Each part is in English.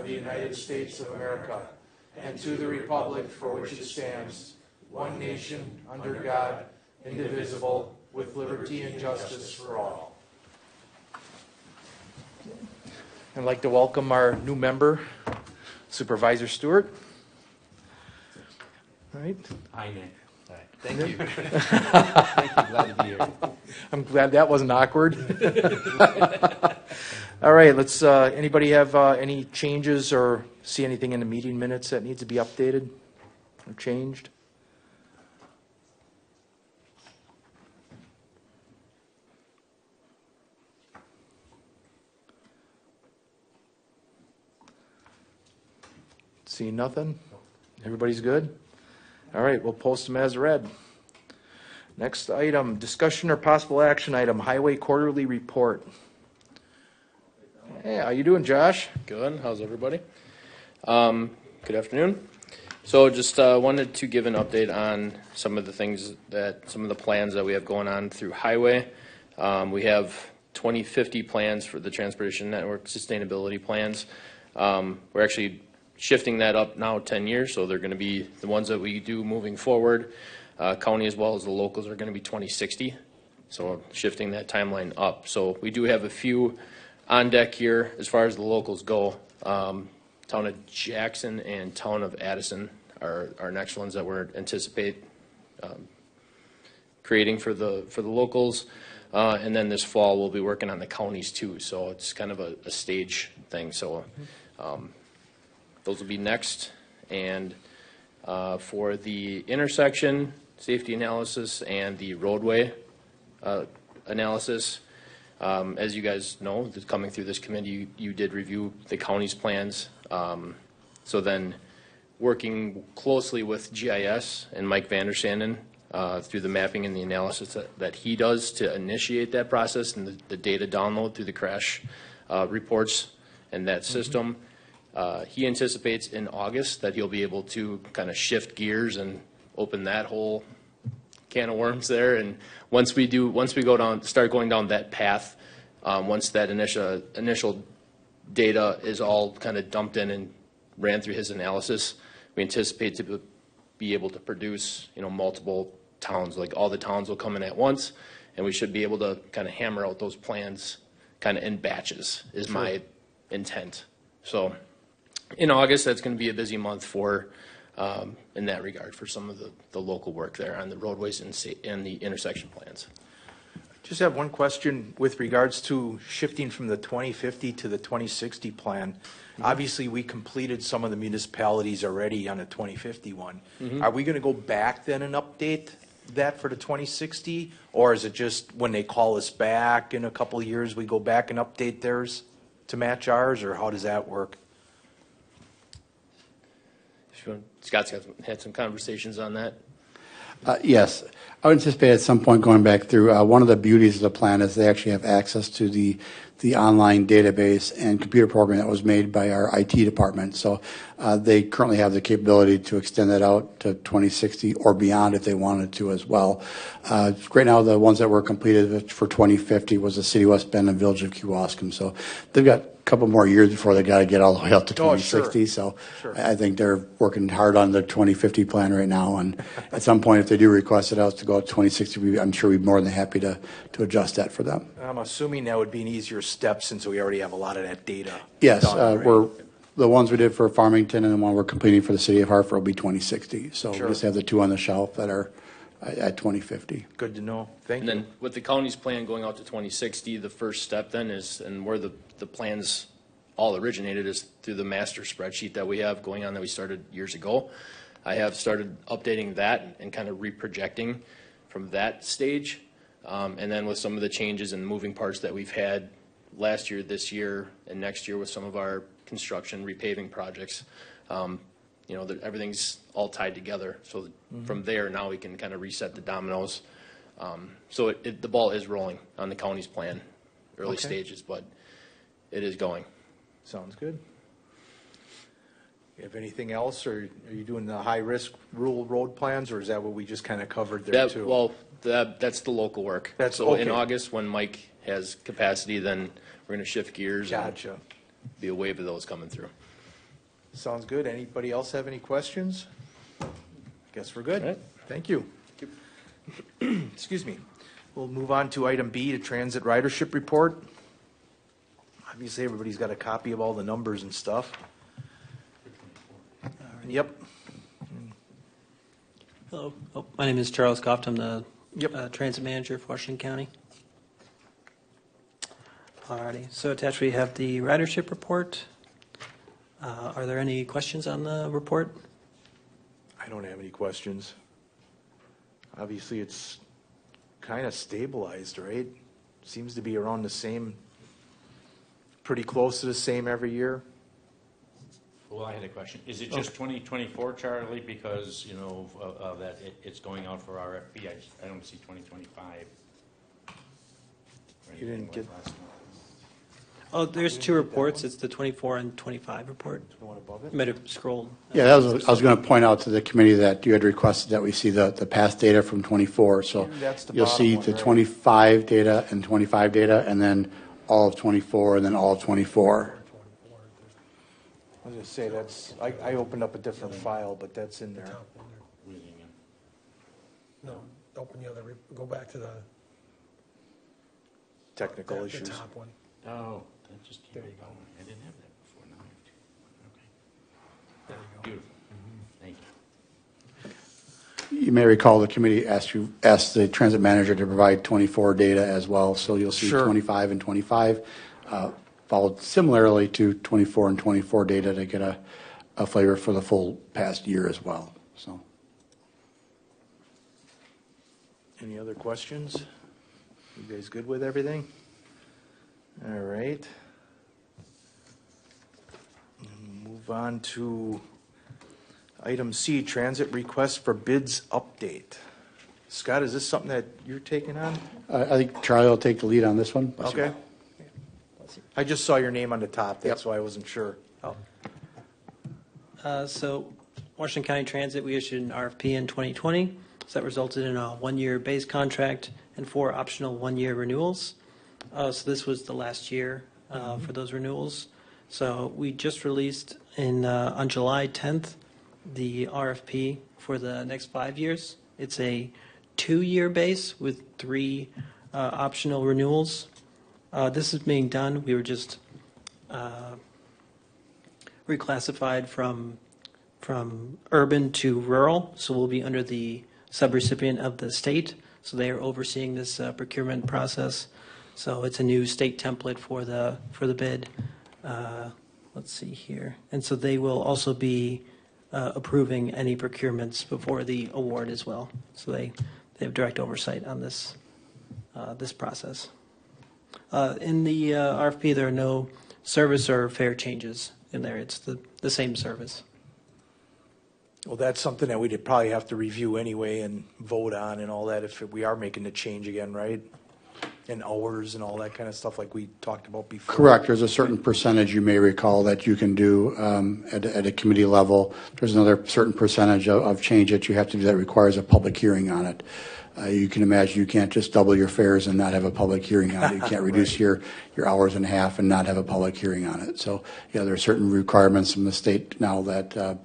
the United States of America, and to the republic for which it stands, one nation, under God, indivisible, with liberty and justice for all. I'd like to welcome our new member, Supervisor Stewart. All right. Hi, Nick. All right. Thank you. Thank you. Glad to be here. I'm glad that wasn't awkward. All right. Let's. Anybody have any changes or see anything in the meeting minutes that needs to be updated or changed? See nothing? Everybody's good? All right, we'll post them as read. Next item, discussion or possible action item, Highway Quarterly Report. Hey, how you doing, Josh? Good. How's everybody? Good afternoon. So just wanted to give an update on some of the plans that we have going on through Highway. We have 2050 plans for the Transportation Network Sustainability Plans. We're actually shifting that up now 10 years, so they're going to be the ones that we do moving forward. County as well as the locals are going to be 2060, so shifting that timeline up. So we do have a few on deck here as far as the locals go. Town of Jackson and Town of Addison are our next ones that we're anticipate creating for the locals. And then this fall we'll be working on the counties too, so it's kind of a stage thing. So those will be next. And for the intersection safety analysis and the roadway analysis, as you guys know, coming through this committee, you did review the county's plans. So then working closely with GIS and Mike Vandersanden through the mapping and the analysis that he does to initiate that process and the data download through the crash reports and that system. He anticipates in August that he'll be able to kind of shift gears and open that whole can of worms there. And once we start going down that path, once that initial data is all kind of dumped in and ran through his analysis, we anticipate to be able to produce, multiple towns. Like all the towns will come in at once, and we should be able to kind of hammer out those plans kind of in batches is my intent. So in August, that's going to be a busy month for, in that regard, for some of the local work there on the roadways and the intersection plans. Just have one question with regards to shifting from the 2050 to the 2060 plan. Mm-hmm. Obviously, we completed some of the municipalities already on the 2050 one. Mm-hmm. Are we going to go back then and update that for the 2060? Or is it just when they call us back in a couple of years, we go back and update theirs to match ours? Or how does that work? Scott's had some conversations on that. Yes, I would anticipate at some point going back through. One of the beauties of the plan is they actually have access to the online database and computer program that was made by our IT department. So they currently have the capability to extend that out to 2060 or beyond if they wanted to as well. Right now, the ones that were completed for 2050 was the City of West Bend and Village of Kewaskum. So they've got couple more years before they got to get all the way up to 2060. Sure. So I think they're working hard on the 2050 plan right now. And at some point, if they do request it out to go to 2060, I'm sure we'd be more than happy to adjust that for them. I'm assuming that would be an easier step since we already have a lot of that data. Yes, done, right? we're the ones we did for Farmington and the one we're completing for the City of Hartford will be 2060. So we just have the two on the shelf that are at 2050. Good to know. Thank you. And then with the county's plan going out to 2060, the first step then is, and where the plans all originated is through the master spreadsheet that we have going on that we started years ago. I have started updating that and kind of reprojecting from that stage. And then with some of the changes and moving parts that we've had last year, this year, and next year with some of our construction repaving projects, everything's all tied together. So from there, now we can kind of reset the dominoes. So the ball is rolling on the county's plan, early stages, but it is going. Sounds good. You have anything else, or are you doing the high-risk rural road plans, or is that what we just kind of covered there too? Well, that's the local work. So in August, when Mike has capacity, then we're going to shift gears. Gotcha. And be a wave of those coming through. Sounds good. Anybody else have any questions? Guess we're good. All right. Thank you. Excuse me. We'll move on to item B, the transit ridership report. Obviously, everybody's got a copy of all the numbers and stuff. Yep. Hello, my name is Charles Goft. I'm the Yep. transit manager for Washington County. Alrighty, so attached we have the ridership report. Are there any questions on the report? I don't have any questions. Obviously, it's kind of stabilized, right? Seems to be around the same, pretty close to the same every year. Well, I had a question. Is it just 2024, Charlie, because, that it's going out for RFP? I don't see 2025. You didn't get Oh, there's two reports. It's the 24 and 25 report. the one above You it? might have scrolled. Yeah, I was going to point out to the committee that you had requested that we see the past data from '24. So That's the you'll bottom see one, the right? 25 data and 25 data, and then all of '24, and then all of '24. I was gonna say, that's, I opened up a different file, but that's in there. No, open the other, go back to the Technical the issues. top one. Oh, that just came There you up. go. I didn't have that before. Now I have to. There you go. Okay. Beautiful. Thank you. You may recall the committee asked the transit manager to provide 24 data as well. So you'll see Sure. 25 and 25, followed similarly to 24 and 24 data to get a flavor for the full past year as well. So. Any other questions? You guys good with everything? All right. And move on to item C, transit request for bids update. Scott, is this something that you're taking on? I think Charlie will take the lead on this one. Okay. I just saw your name on the top, that's why I wasn't sure. So Washington County Transit, we issued an RFP in 2020. So that resulted in a one-year base contract and 4 optional one-year renewals. So this was the last year for those renewals. So we just released on July 10th the RFP for the next 5 years. It's a 2-year base with 3 optional renewals. This is being done. We were just reclassified from urban to rural, so we'll be under the subrecipient of the state. So they are overseeing this procurement process. So it's a new state template for the bid. Let's see here, and so they will also be approving any procurements before the award as well. So they have direct oversight on this process. In the RFP, there are no service or fare changes in there. It's the same service. Well, that's something that we'd probably have to review anyway and vote on and all that if we are making the change again, right? And hours and all that kind of stuff like we talked about before. Correct. There's a certain percentage you may recall that you can do at a committee level. There's another certain percentage of change that you have to do that requires a public hearing on it. You can imagine you can't just double your fares and not have a public hearing on it. You can't reduce your hours in half and not have a public hearing on it. So, yeah, there are certain requirements from the state now that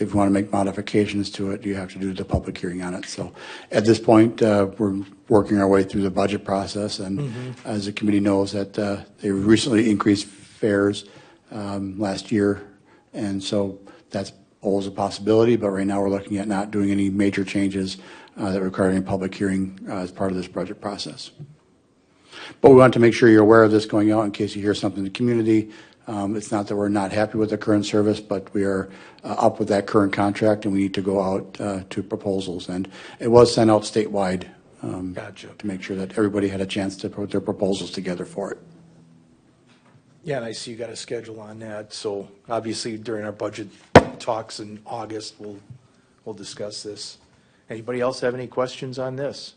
if you want to make modifications to it, you have to do the public hearing on it. So at this point, we're working our way through the budget process. And as the committee knows that they recently increased fares last year. And so that's always a possibility. But right now we're looking at not doing any major changes that require any public hearing as part of this budget process. But we want to make sure you're aware of this going out in case you hear something in the community. It's not that we're not happy with the current service, but we are up with that current contract, and we need to go out to proposals. And it was sent out statewide Gotcha. to make sure that everybody had a chance to put their proposals together for it. Yeah, and I see you got a schedule on that, so obviously during our budget talks in August, we'll discuss this. Anybody else have any questions on this?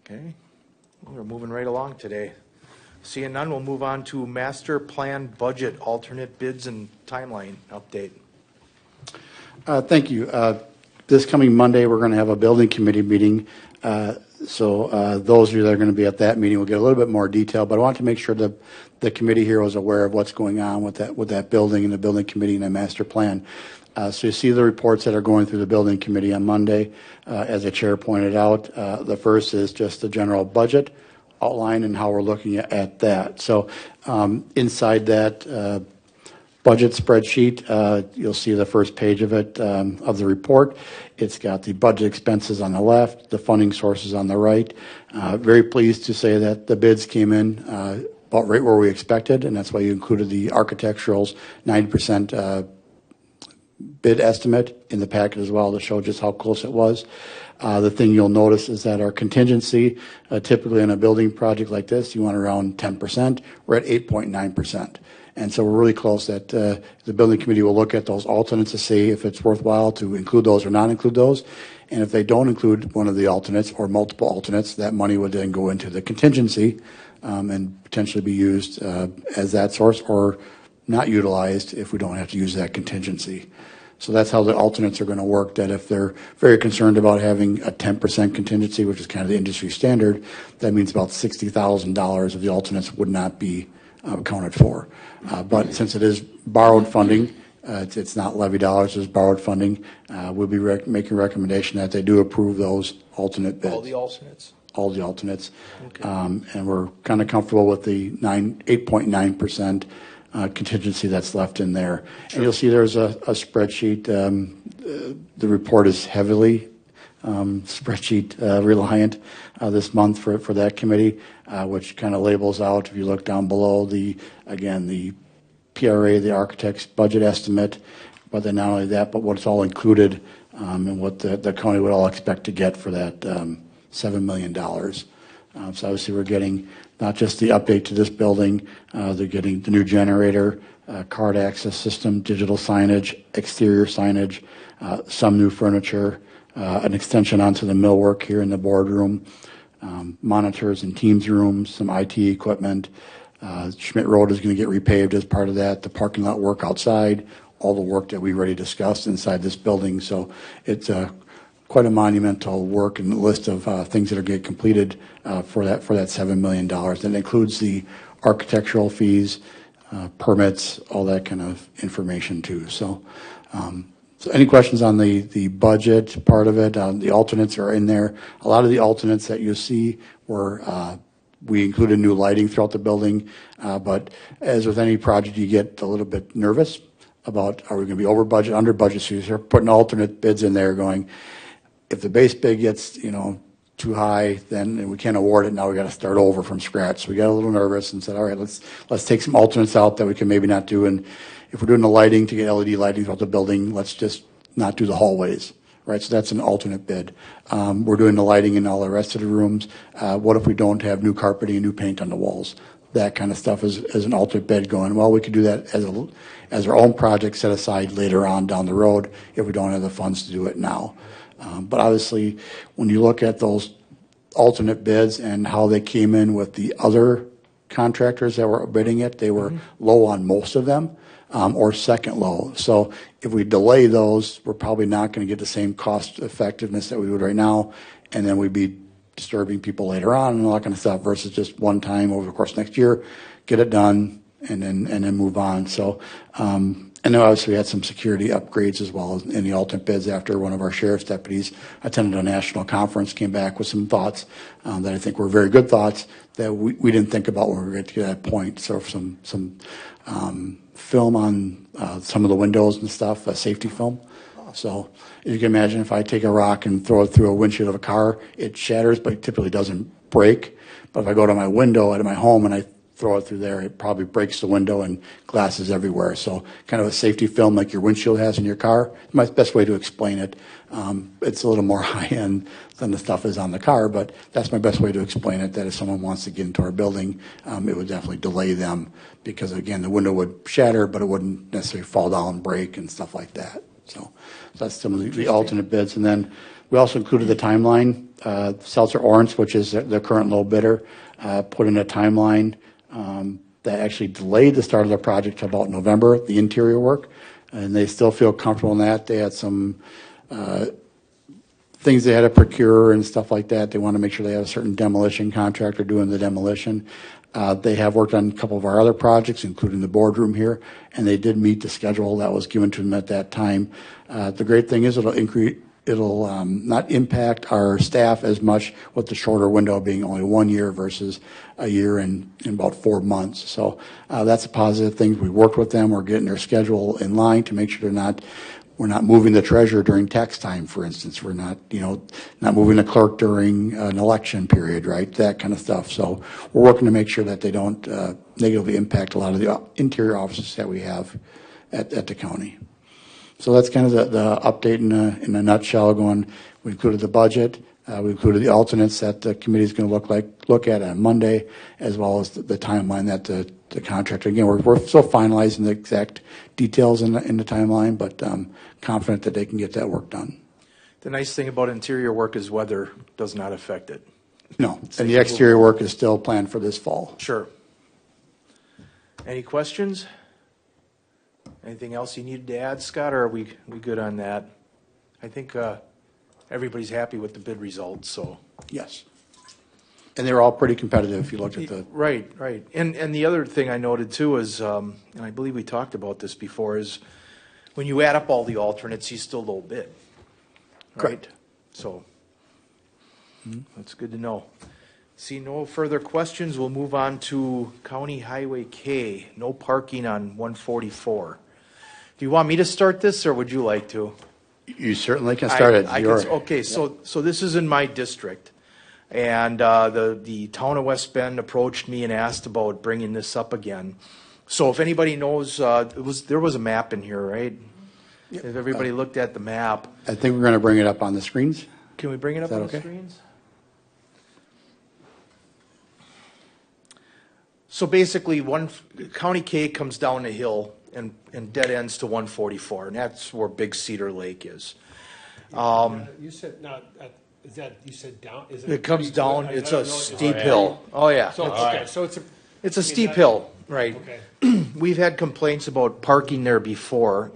Okay, we're moving right along today. Seeing none, we'll move on to master plan budget, alternate bids and timeline update. Thank you. This coming Monday, we're going to have a building committee meeting. Those of you that are going to be at that meeting will get a little bit more detail, but I want to make sure that the committee here was aware of what's going on with that building and the building committee and the master plan. So you see the reports that are going through the building committee on Monday. As the chair pointed out, the first is just the general budget outline and how we're looking at that. So inside that budget spreadsheet, you'll see the first page of it, of the report. It's got the budget expenses on the left, the funding sources on the right. Very pleased to say that the bids came in about right where we expected, and that's why you included the architectural's 90% bid estimate in the packet as well to show just how close it was. The thing you'll notice is that our contingency, typically in a building project like this, you want around 10%. We're at 8.9%. And so we're really close that the building committee will look at those alternates to see if it's worthwhile to include those or not include those. And if they don't include one of the alternates or multiple alternates, that money would then go into the contingency and potentially be used as that source or not utilized if we don't have to use that contingency. So that's how the alternates are going to work, that if they're very concerned about having a 10% contingency, which is kind of the industry standard, that means about $60,000 of the alternates would not be accounted for. But since it is borrowed funding, it's not levy dollars, it's borrowed funding, we'll be making a recommendation that they do approve those alternate bids. All the alternates? All the alternates. Okay. And we're kind of comfortable with the 8.9% contingency that's left in there. And you'll see there's a spreadsheet. The report is heavily spreadsheet reliant this month for that committee, which kind of labels out, if you look down below, the PRA, the architect's budget estimate, but then not only that, but what's all included and what the county would all expect to get for that $7 million. So obviously we're getting not just the update to this building, they're getting the new generator, card access system, digital signage, exterior signage, some new furniture, an extension onto the millwork here in the boardroom, monitors in Teams rooms, some IT equipment. Schmidt Road is going to get repaved as part of that, the parking lot work outside, all the work that we already discussed inside this building. So it's quite a monumental work and list of things that are getting completed for that $7 million. And it includes the architectural fees, permits, all that kind of information too. So any questions on the budget part of it? The alternates are in there. A lot of the alternates that you see were we included new lighting throughout the building, but as with any project, you get a little bit nervous about, are we going to be over budget, under budget? So you're putting alternate bids in there going, if the base bid gets, too high, then we can't award it. Now we got to start over from scratch. So we got a little nervous and said, all right, let's take some alternates out that we can maybe not do. And if we're doing the lighting to get LED lighting throughout the building, let's just not do the hallways, right? So that's an alternate bid. We're doing the lighting in all the rest of the rooms. What if we don't have new carpeting and new paint on the walls? That kind of stuff is an alternate bid going, well, we could do that as our own project set aside later on down the road if we don't have the funds to do it now. But obviously, when you look at those alternate bids and how they came in with the other contractors that were bidding it, they were low on most of them, or second low. So if we delay those, we're probably not going to get the same cost effectiveness that we would right now, and then we'd be disturbing people later on and all that kind of stuff versus just one time over the course of next year, get it done, and then move on. So, and then obviously we had some security upgrades as well in the alternate bids after one of our sheriff's deputies attended a national conference, came back with some thoughts that I think were very good thoughts that we didn't think about when we were getting to that point. So some film on some of the windows and stuff, safety film. So you can imagine if I take a rock and throw it through a windshield of a car, it shatters, but it typically doesn't break. But if I go to my window at my home and I throw it through there, it probably breaks the window and glass is everywhere. So kind of a safety film like your windshield has in your car. My best way to explain it. It's a little more high-end than the stuff is on the car, but that's my best way to explain it, that if someone wants to get into our building, it would definitely delay them because, again, the window would shatter, but it wouldn't necessarily fall down and break and stuff like that. So that's some of the alternate bids. And then we also included the timeline. Seltzer Orange, which is the current low bidder, put in a timeline that actually delayed the start of the project to about November, the interior work, and they still feel comfortable in that. They had some things they had to procure and stuff like that. They want to make sure they have a certain demolition contractor doing the demolition. They have worked on a couple of our other projects, including the boardroom here, and they did meet the schedule that was given to them at that time. The great thing is it'll not impact our staff as much with the shorter window being only 1 year versus a year and in about 4 months. So that's a positive thing. We worked with them. We're getting their schedule in line to make sure we're not moving the treasurer during tax time, for instance. We're not moving the clerk during an election period, right? That kind of stuff. So we're working to make sure that they don't negatively impact a lot of the interior offices that we have at the county. So that's kind of the update in a nutshell. We included the budget. We included the alternates that the committee is going to look at on Monday, as well as the timeline that the contractor. Again, we're still finalizing the exact details in the timeline, but confident that they can get that work done. The nice thing about interior work is weather does not affect it. No, and the exterior work is still planned for this fall. Sure. Any questions? Anything else you needed to add, Scott, or are we good on that? I think everybody's happy with the bid results, so. Yes. And they're all pretty competitive if you look at the. Right. And the other thing I noted too is, and I believe we talked about this before, is when you add up all the alternates, he's still low bid. Right? Correct. So that's good to know. See no further questions. We'll move on to County Highway K, no parking on 144. Do you want me to start this, or would you like to? You certainly can start it. Okay, so this is in my district, and the town of West Bend approached me and asked about bringing this up again. So if anybody knows, there was a map in here, right? Yep. If everybody looked at the map, I think we're going to bring it up on the screens. Can we bring it up on the okay? screens? So basically, County K comes down a hill and dead ends to 144, and that's where Big Cedar Lake is. You said not, you said down? Is It comes down, it's a steep yeah. hill. Oh, yeah. So, okay, so it's a. It's a steep hill, right. Okay. We've had complaints about parking there before.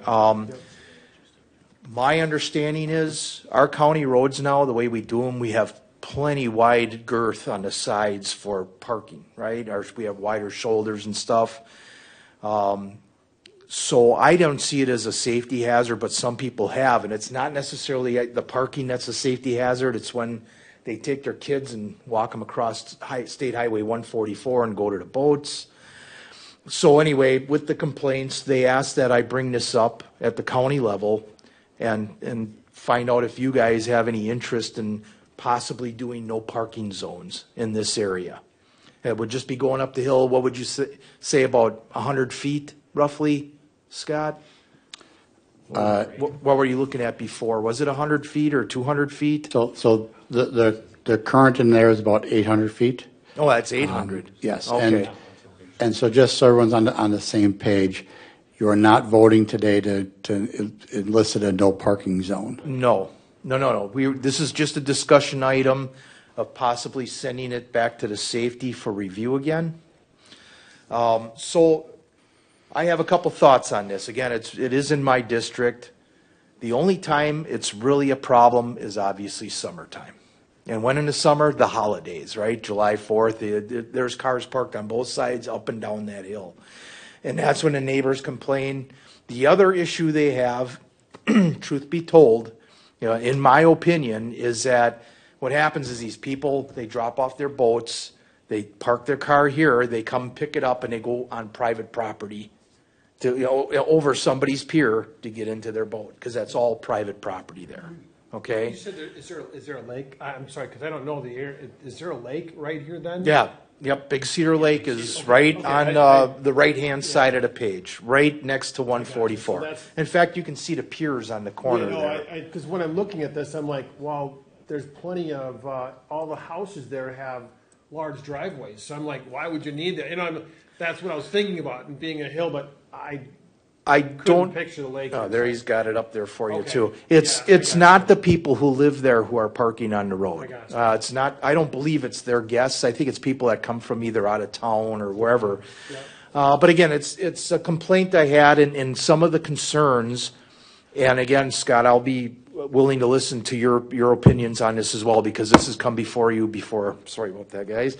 My understanding is our county roads now, the way we do them, we have plenty wide girth on the sides for parking, right? We have wider shoulders and stuff. So I don't see it as a safety hazard, but some people have, and it's not necessarily the parking that's a safety hazard. It's when they take their kids and walk them across State Highway 144 and go to the boats. So anyway, with the complaints, they asked that I bring this up at the county level and find out if you guys have any interest in possibly doing no parking zones in this area. It would just be going up the hill. What would you say about 100 feet roughly, Scott? What were you looking at before? Was it 100 feet or 200 feet? So the current in there is about 800 feet. Oh, that's 800. Yes. Okay. And so just so everyone's on the same page, you are not voting today to elicit a no parking zone. No. This is just a discussion item of possibly sending it back to the safety for review again. So I have a couple thoughts on this. Again, it is in my district. The only time it's really a problem is obviously summertime. And when in the summer, the holidays, right? July 4th, there's cars parked on both sides up and down that hill. And that's when the neighbors complain. The other issue they have, truth be told, in my opinion, is that what happens is these people, they drop off their boats, they park their car here, they come pick it up, and they go on private property to, over somebody's pier to get into their boat, because that's all private property there. Okay? You said is there a lake? I'm sorry, because I don't know the area. Is there a lake right here then? Yeah. Yep. Big Cedar Lake is right on the right-hand side of the page, right next to 144. So that's- In fact, you can see the piers on the corner there. Because when I'm looking at this, I'm like, well, there's plenty of, all the houses there have large driveways. So I'm like, why would you need that? That's what I was thinking about, and being a hill, but I couldn't don't. picture the lake. Oh, there he's got it up there for you Okay. too. Yeah, It's I got not the people who live there who are parking on the road. I got you. It's not. I don't believe it's their guests. I think it's people that come from either out of town or wherever. But again, it's a complaint I had, and some of the concerns. And again, Scott, willing to listen to your opinions on this as well, because this has come before you before. Sorry about that, guys.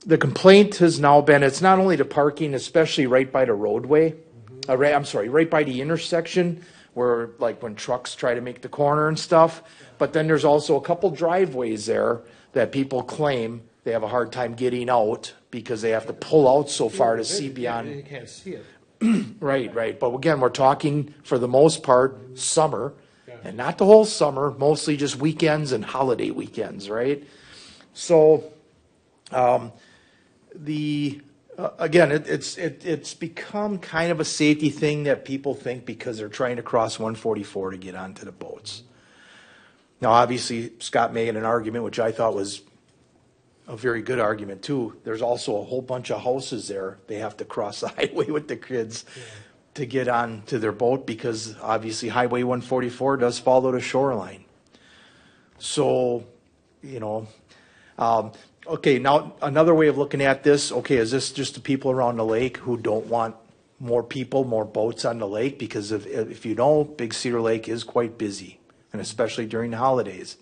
The complaint has now been, it's not only the parking, especially right by the roadway, right by the intersection where, like, when trucks try to make the corner and stuff, but then there's also a couple driveways there that people claim they have a hard time getting out because they have to pull out so far to see beyond. You can't see it. Right. But again, we're talking, for the most part, summer, and not the whole summer, mostly just weekends and holiday weekends, right? So, again, it's become kind of a safety thing that people think because they're trying to cross 144 to get onto the boats. Now, obviously, Scott made an argument, which I thought was a very good argument too. There's also a whole bunch of houses there. They have to cross the highway with the kids to get on to their boat, because obviously Highway 144 does follow the shoreline. So, okay, now another way of looking at this, okay, is this just the people around the lake who don't want more people, more boats on the lake? Because if you know, Big Cedar Lake is quite busy, and especially during the holidays.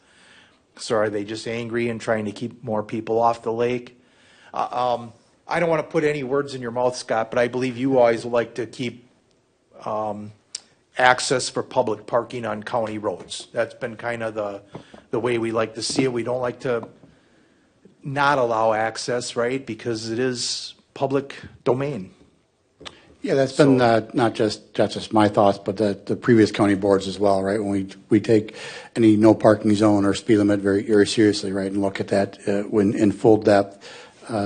So are they just angry and trying to keep more people off the lake? I don't want to put any words in your mouth, Scott, but I believe you always like to keep access for public parking on county roads. That's been kind of the way we like to see it. We don't like to not allow access, right? Because it is public domain. Yeah, that's been not just my thoughts, but the previous county boards as well, right? When we take any no parking zone or speed limit very, very seriously, right, and look at that when in full depth.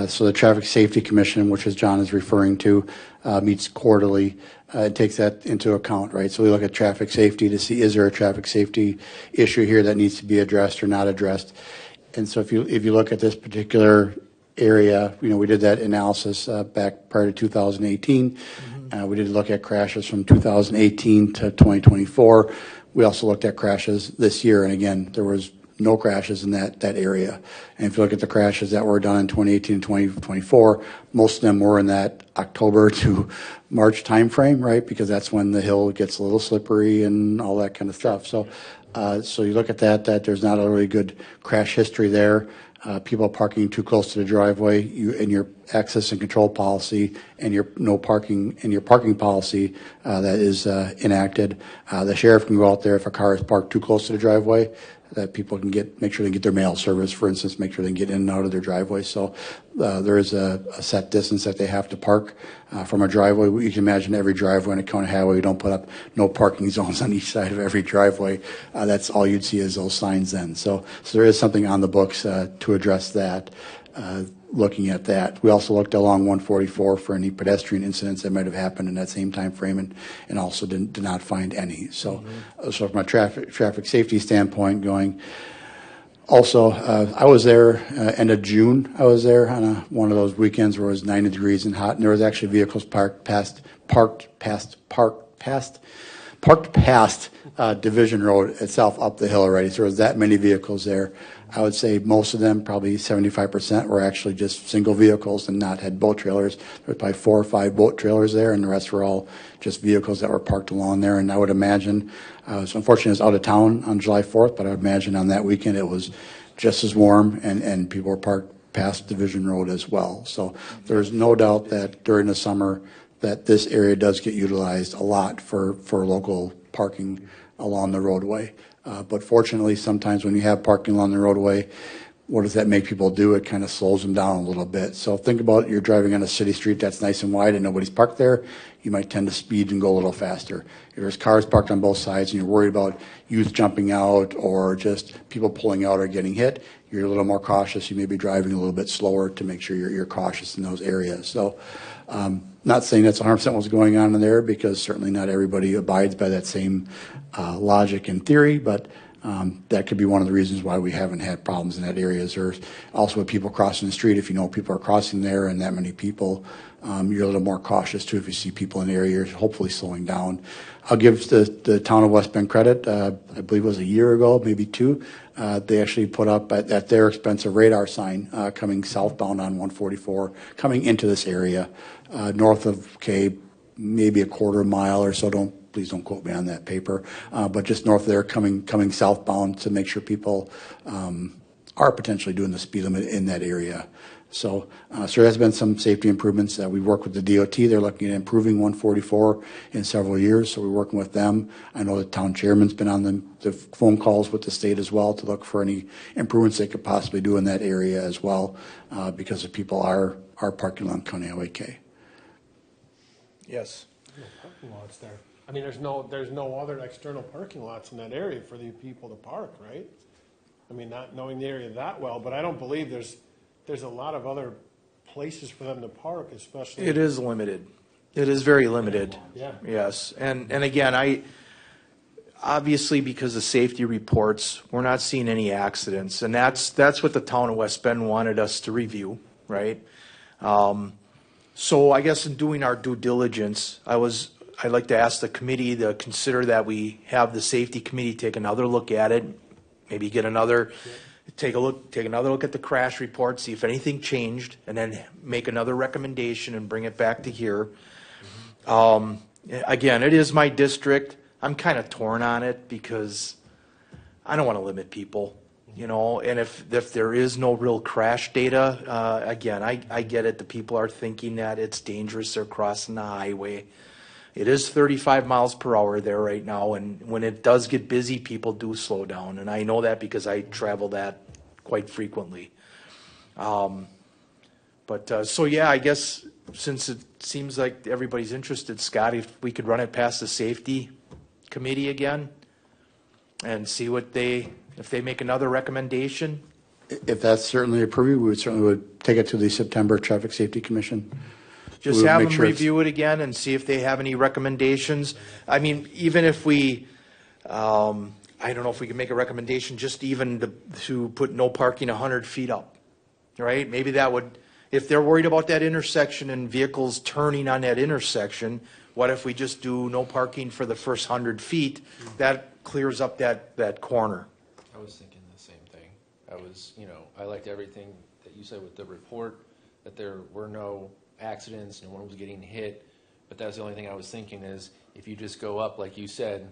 So the Traffic Safety Commission, which as John is referring to, meets quarterly. It takes that into account, right? So we look at traffic safety to see, is there a traffic safety issue here that needs to be addressed or not addressed? And so if you look at this particular area, we did that analysis back prior to 2018. We did look at crashes from 2018 to 2024. We also looked at crashes this year, and again, there was no crashes in that area. And if you look at the crashes that were done in 2018 and 2024, most of them were in that October to March timeframe, right? Because that's when the hill gets a little slippery and all that kind of stuff. So you look at that there's not a really good crash history there. People parking too close to the driveway, in your access and control policy and your no parking and your parking policy that is enacted. The sheriff can go out there if a car is parked too close to the driveway, that people can make sure they get their mail service, for instance, make sure they can get in and out of their driveway. So there is a set distance that they have to park from a driveway. You can imagine every driveway on a county highway, you don't put up no parking zones on each side of every driveway. That's all you'd see is those signs then. So there is something on the books to address that. Looking at that, we also looked along 144 for any pedestrian incidents that might have happened in that same time frame, and also did not find any. So, so from a traffic safety standpoint, also, I was there end of June. I was there on one of those weekends where it was 90 degrees and hot, and there was actually vehicles parked past Division Road itself up the hill already. So there was that many vehicles there. I would say most of them, probably 75%, were actually just single vehicles and not had boat trailers. There were probably 4 or 5 boat trailers there, and the rest were all just vehicles that were parked along there. And I would imagine, so unfortunately I was out of town on July 4th, but I would imagine on that weekend it was just as warm, and people were parked past Division Road as well. So there's no doubt that during the summer that this area does get utilized a lot for local parking along the roadway. But fortunately, sometimes when you have parking along the roadway, what does that make people do? It kind of slows them down a little bit. So think about you're driving on a city street that's nice and wide and nobody's parked there. You might tend to speed and go a little faster. If there's cars parked on both sides and you're worried about youth jumping out or just people pulling out or getting hit, you're a little more cautious. You may be driving a little bit slower to make sure you're cautious in those areas. So not saying that's 100% what's going on in there, because certainly not everybody abides by that same logic and theory, but that could be one of the reasons why we haven't had problems in that area. There's also with people crossing the street. If you know people are crossing there and that many people, you're a little more cautious too if you see people in the area. You're hopefully slowing down. I'll give the town of West Bend credit. I believe it was a year ago, maybe 2. They actually put up at their expense a radar sign coming southbound on 144, coming into this area, north of maybe a quarter mile or so. Don't please don't quote me on that paper, but just north of there, coming southbound to make sure people are potentially doing the speed limit in that area. So there has been some safety improvements. We work with the DOT. They're looking at improving 144 in several years, so we're working with them. I know the town chairman's been on the phone calls with the state as well to look for any improvements they could possibly do in that area as well, because the people are parking along County Highway K. Yes. No parking lots there. I mean, there's no other external parking lots in that area for the people to park, right? I mean, not knowing the area that well, but I don't believe there's a lot of other places for them to park, especially. It is limited. It is very limited. Yeah. Yes. And again, obviously because of safety reports, we're not seeing any accidents. And that's what the town of West Bend wanted us to review, right? So I guess in doing our due diligence, I'd like to ask the committee to consider that we have the safety committee take another look at it, maybe get take another look at the crash report, see if anything changed, and then make another recommendation and bring it back to here. Again, it is my district. I'm kind of torn on it because I don't want to limit people, and if there is no real crash data, again, I get it. The people are thinking that it's dangerous. They're crossing the highway. It is 35 miles per hour there right now, and when it does get busy, people do slow down, and I know that because I travel that quite frequently. So yeah, I guess since it seems like everybody's interested, Scott, if we could run it past the safety committee again and see if they make another recommendation. If that's certainly approved, we would take it to the September Traffic Safety Commission. Just We would have make them sure it's- review it again and see if they have any recommendations. I mean, even if we, I don't know if we can make a recommendation, just even to put no parking 100 feet up, right? Maybe that would, if they're worried about that intersection and vehicles turning on that intersection, what if we just do no parking for the first 100 feet? That clears up that corner. I was thinking the same thing. I liked everything that you said with the report, that there were no accidents, no one was getting hit. But that's the only thing I was thinking is if you just go up, like you said,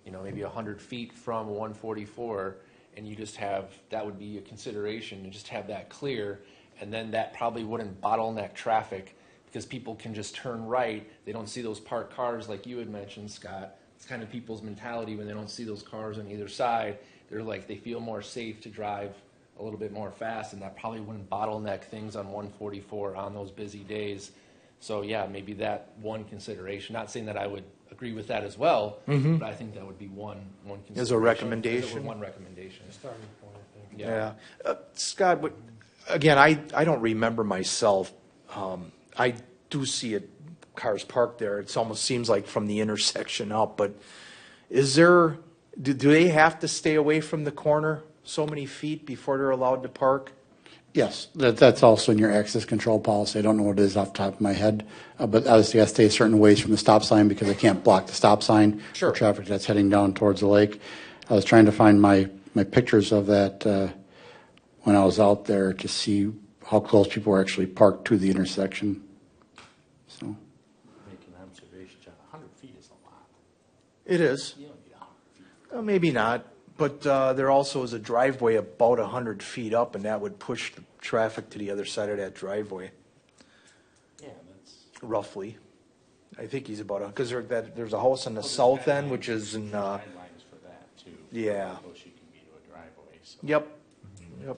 maybe 100 feet from 144, and you just that would be a consideration, and just have that clear, and then that probably wouldn't bottleneck traffic because people can just turn right. They don't see those parked cars like you had mentioned, Scott. It's kind of people's mentality when they don't see those cars on either side. They feel more safe to drive a little bit more fast, and that probably wouldn't bottleneck things on 144 on those busy days. So yeah, maybe that one consideration. Not saying that I would agree with that as well, but I think that would be one consideration. As a recommendation? One recommendation. Starting point, I think. Yeah. Scott, again, I don't remember myself. I do see cars parked there. It almost seems like from the intersection up, but do they have to stay away from the corner so many feet before they're allowed to park? Yes, that's also in your access control policy. I don't know what it is off the top of my head, but obviously I stay a certain ways from the stop sign because I can't block the stop sign Sure. for traffic that's heading down towards the lake. I was trying to find my pictures of that when I was out there to see how close people were actually parked to the intersection. So Make an observation, John, 100 feet is a lot. It is. You don't need 100 feet. Maybe not, but there also is a driveway about 100 feet up, and that would push the traffic to the other side of that driveway, Yeah, that's. roughly. I think he's about, because there's a house on the south end, which is in, Guidelines for that, too. Yeah. How close you can be to a driveway, so. yep, yep.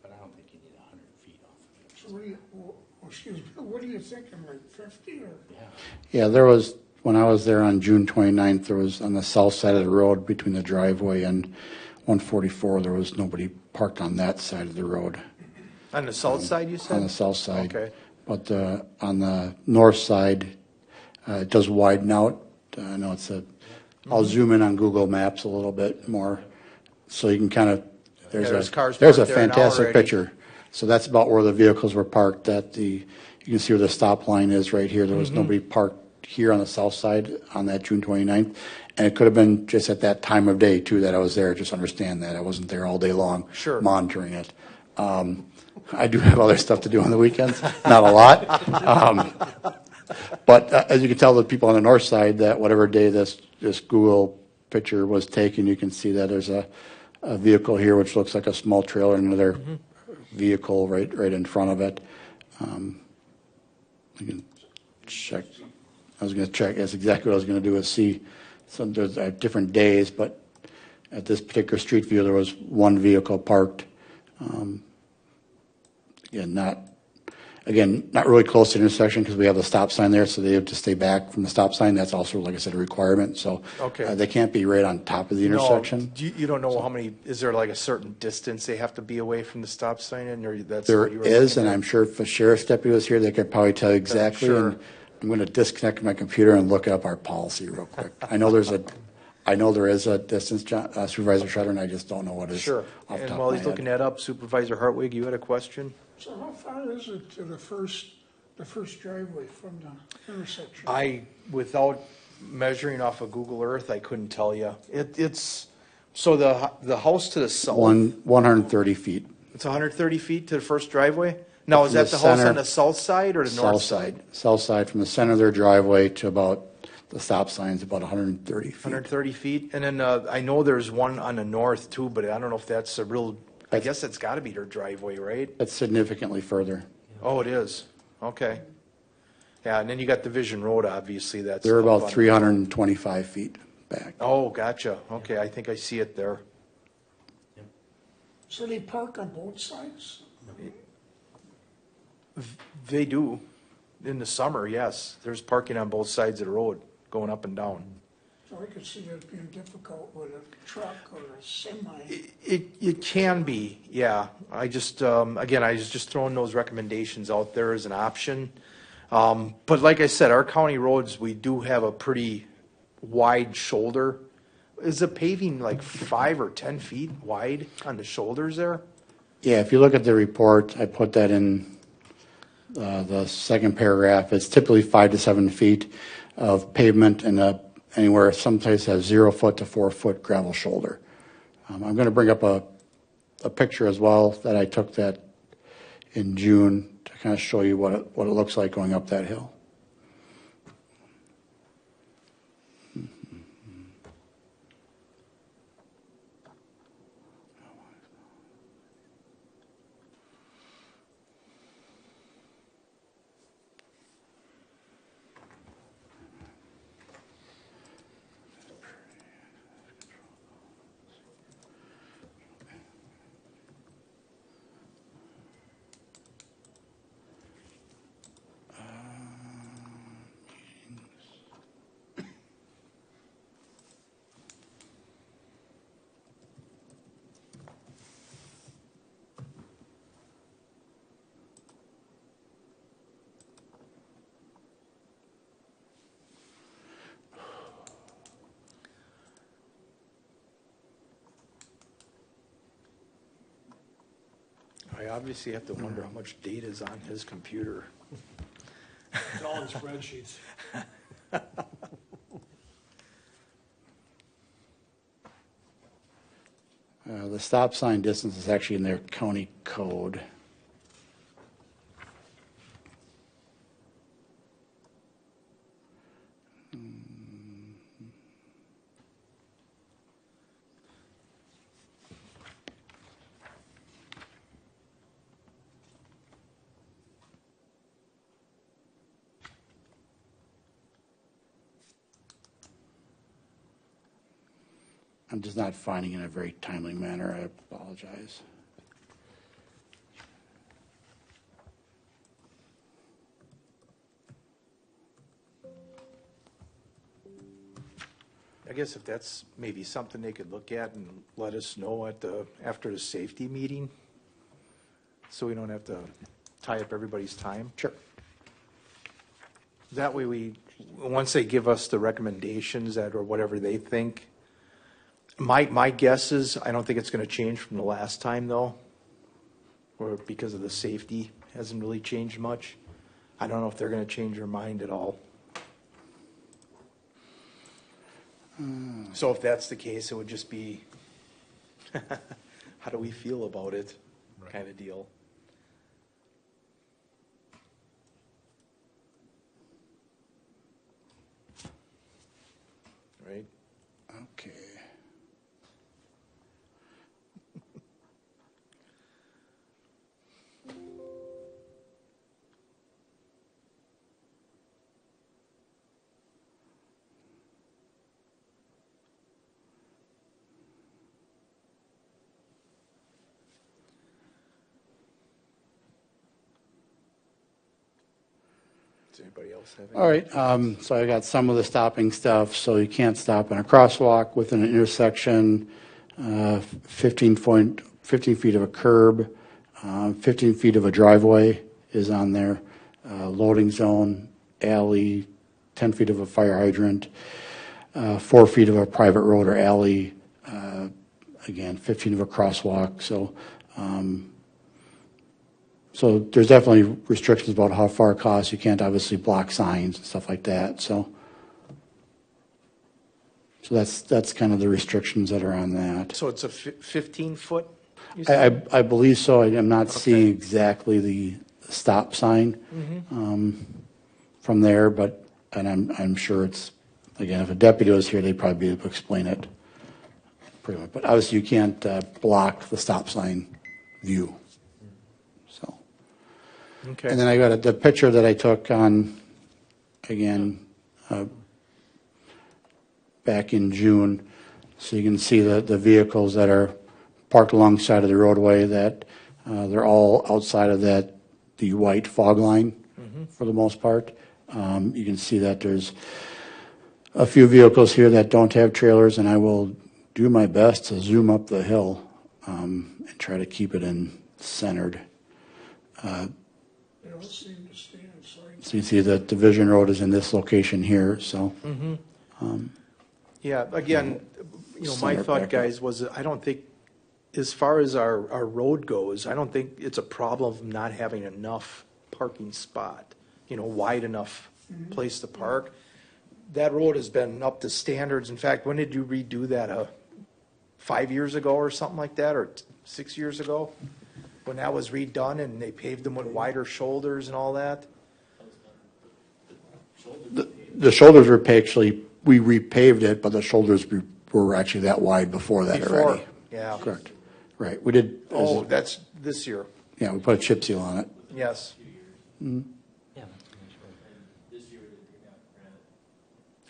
But I don't think you need 100 feet off of it. So what are you thinking, like 50 or? yeah, there was, when I was there on June 29th, there was on the south side of the road between the driveway and 144, there was nobody parked on that side of the road. On the south side, you said? On the south side. Okay. But on the north side, it does widen out. I know I'll zoom in on Google Maps a little bit more, so you can kind of, there's cars there's a parked there now fantastic already. picture. So that's about where the vehicles were parked, you can see where the stop line is right here. There was Mm-hmm. nobody parked here on the south side on that June 29th. And it could have been just at that time of day, too, that I was there. Just understand that. I wasn't there all day long Sure. monitoring it. I do have other stuff to do on the weekends, not a lot. But as you can tell, the people on the north side, that whatever day this Google picture was taken, you can see that there's a vehicle here which looks like a small trailer, and another vehicle right in front of it. You can check. I was going to check. That's exactly what I was going to do, is see. Some there's different days, but at this particular street view, there was one vehicle parked. Again, not really close to the intersection because we have the stop sign there, so they have to stay back from the stop sign. That's also, like I said, a requirement. So Okay. they can't be right on top of the intersection. No, you don't know how many, is there like a certain distance they have to be away from the stop sign, and or that's There what you were is, looking and at? I'm sure if a sheriff's deputy was here, they could probably tell you exactly. Sure. And I'm going to disconnect my computer and look up our policy real quick. I know there is a distance, Supervisor Schroeder, and I just don't know what it is. Sure. Off the And top while of my he's looking head. that up, Supervisor Hartwig, you had a question? So how far is it to the first driveway from the intersection? Without measuring off of Google Earth, I couldn't tell you. It's, so the house to the south, 130 feet. it's 130 feet to the first driveway? Now, is From that the the house center- on the south side or the north side? South side, from the center of their driveway to about, the stop sign's about 130 feet. 130 feet? And then I know there's one on the north too, but I don't know if that's a real, I guess that's got to be their driveway, right? That's significantly further. Oh, it is? Okay. Yeah, and then you got Division Road, obviously, that's. They're up about on- 325 feet back. Oh, gotcha. Okay, I think I see it there. So they park on both sides? They do. In the summer, yes. There's parking on both sides of the road, going up and down. So I could see that being difficult with a truck or a semi. It can be, yeah. I just, again, I was just throwing those recommendations out there as an option. But like I said, our county roads, we do have a pretty wide shoulder. Is the paving like 5 or 10 feet wide on the shoulders there? Yeah, if you look at the report, I put that in the second paragraph. It's typically 5 to 7 feet of pavement and anywhere, someplace has 0 foot to 4 foot gravel shoulder. I'm going to bring up a picture as well that I took that in June to kind of show you what it looks like going up that hill. I obviously have to wonder how much data is on his computer. It's all in spreadsheets. The stop sign distance is actually in their county code. I'm just not finding it in a very timely manner. I apologize. I guess if that's maybe something they could look at and let us know after the safety meeting, so we don't have to tie up everybody's time. Sure. That way once they give us the recommendations or whatever they think, my guess is, I don't think it's gonna change from the last time though, or because of the safety hasn't really changed much. I don't know if they're gonna change their mind at all. So if that's the case, it would just be, how do we feel about it, kind of deal. right? Okay. Does anybody else have any? All right, so I got some of the stopping stuff. So you can't stop in a crosswalk within an intersection, 15 feet of a curb, 15 feet of a driveway is on there, loading zone, alley, 10 feet of a fire hydrant, 4 feet of a private road or alley, again, 15 of a crosswalk. So there's definitely restrictions about how far across. You can't obviously block signs and stuff like that. So that's kind of the restrictions that are on that. So it's a 15-foot? I believe so. I'm not seeing exactly the stop sign from there, but I'm sure it's, again, if a deputy was here, they'd probably be able to explain it pretty much. But obviously, you can't block the stop sign view. So. Okay. And then I got the picture that I took on, again, back in June. So you can see the vehicles that are parked alongside of the roadway, that they're all outside of the white fog line for the most part. You can see that there's a few vehicles here that don't have trailers, and I will do my best to zoom up the hill and try to keep it in centered. They don't seem to stay in sight. So you see that Division Road is in this location here, so. Yeah, again, my Center thought, back. guys, was I don't think, as far as our road goes, I don't think it's a problem of not having enough parking spot, wide enough place to park. That road has been up to standards. In fact, when did you redo that? 5 years ago or something like that, or 6 years ago? When that was redone and they paved them with wider shoulders and all that? The shoulders were actually, we repaved it, but the shoulders were actually that wide before that Before, already. yeah. Correct. Right, we did, Oh, that's this year. yeah, we put a chip seal on it. Yes.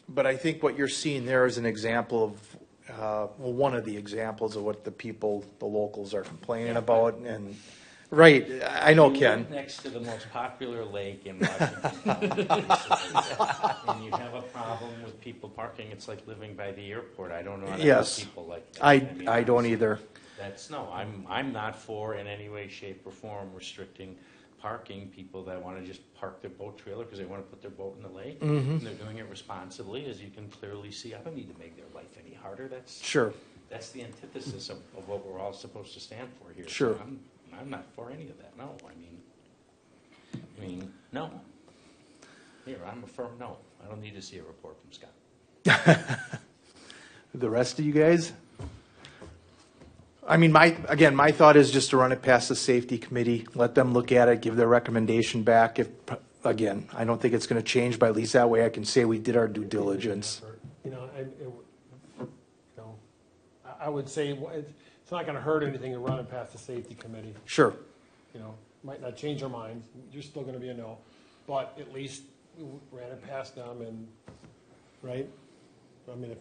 But I think what you're seeing there is an example of, one of the examples of what the locals are complaining about. And, right, I know, You Ken. live next to the most popular lake in Washington. And you have a problem with people parking, it's like living by the airport. I don't know how to Yes. help people like that. mean, I don't either. I'm not for in any way, shape, or form restricting parking people that want to just park their boat trailer because they want to put their boat in the lake. And they're doing it responsibly, as you can clearly see. I don't need to make their life any harder. Sure. That's the antithesis of what we're all supposed to stand for here. Sure. So I'm not for any of that. No, I mean, no. Here, I'm a firm no. I don't need to see a report from Scott. The rest of you guys? I mean, my thought is just to run it past the safety committee, let them look at it, give their recommendation back. Again, I don't think it's going to change, but at least that way I can say we did our due diligence. I would say it's not going to hurt anything to run it past the safety committee. Sure. Might not change our minds. You're still going to be a no, but at least we ran it past them, and right. I mean,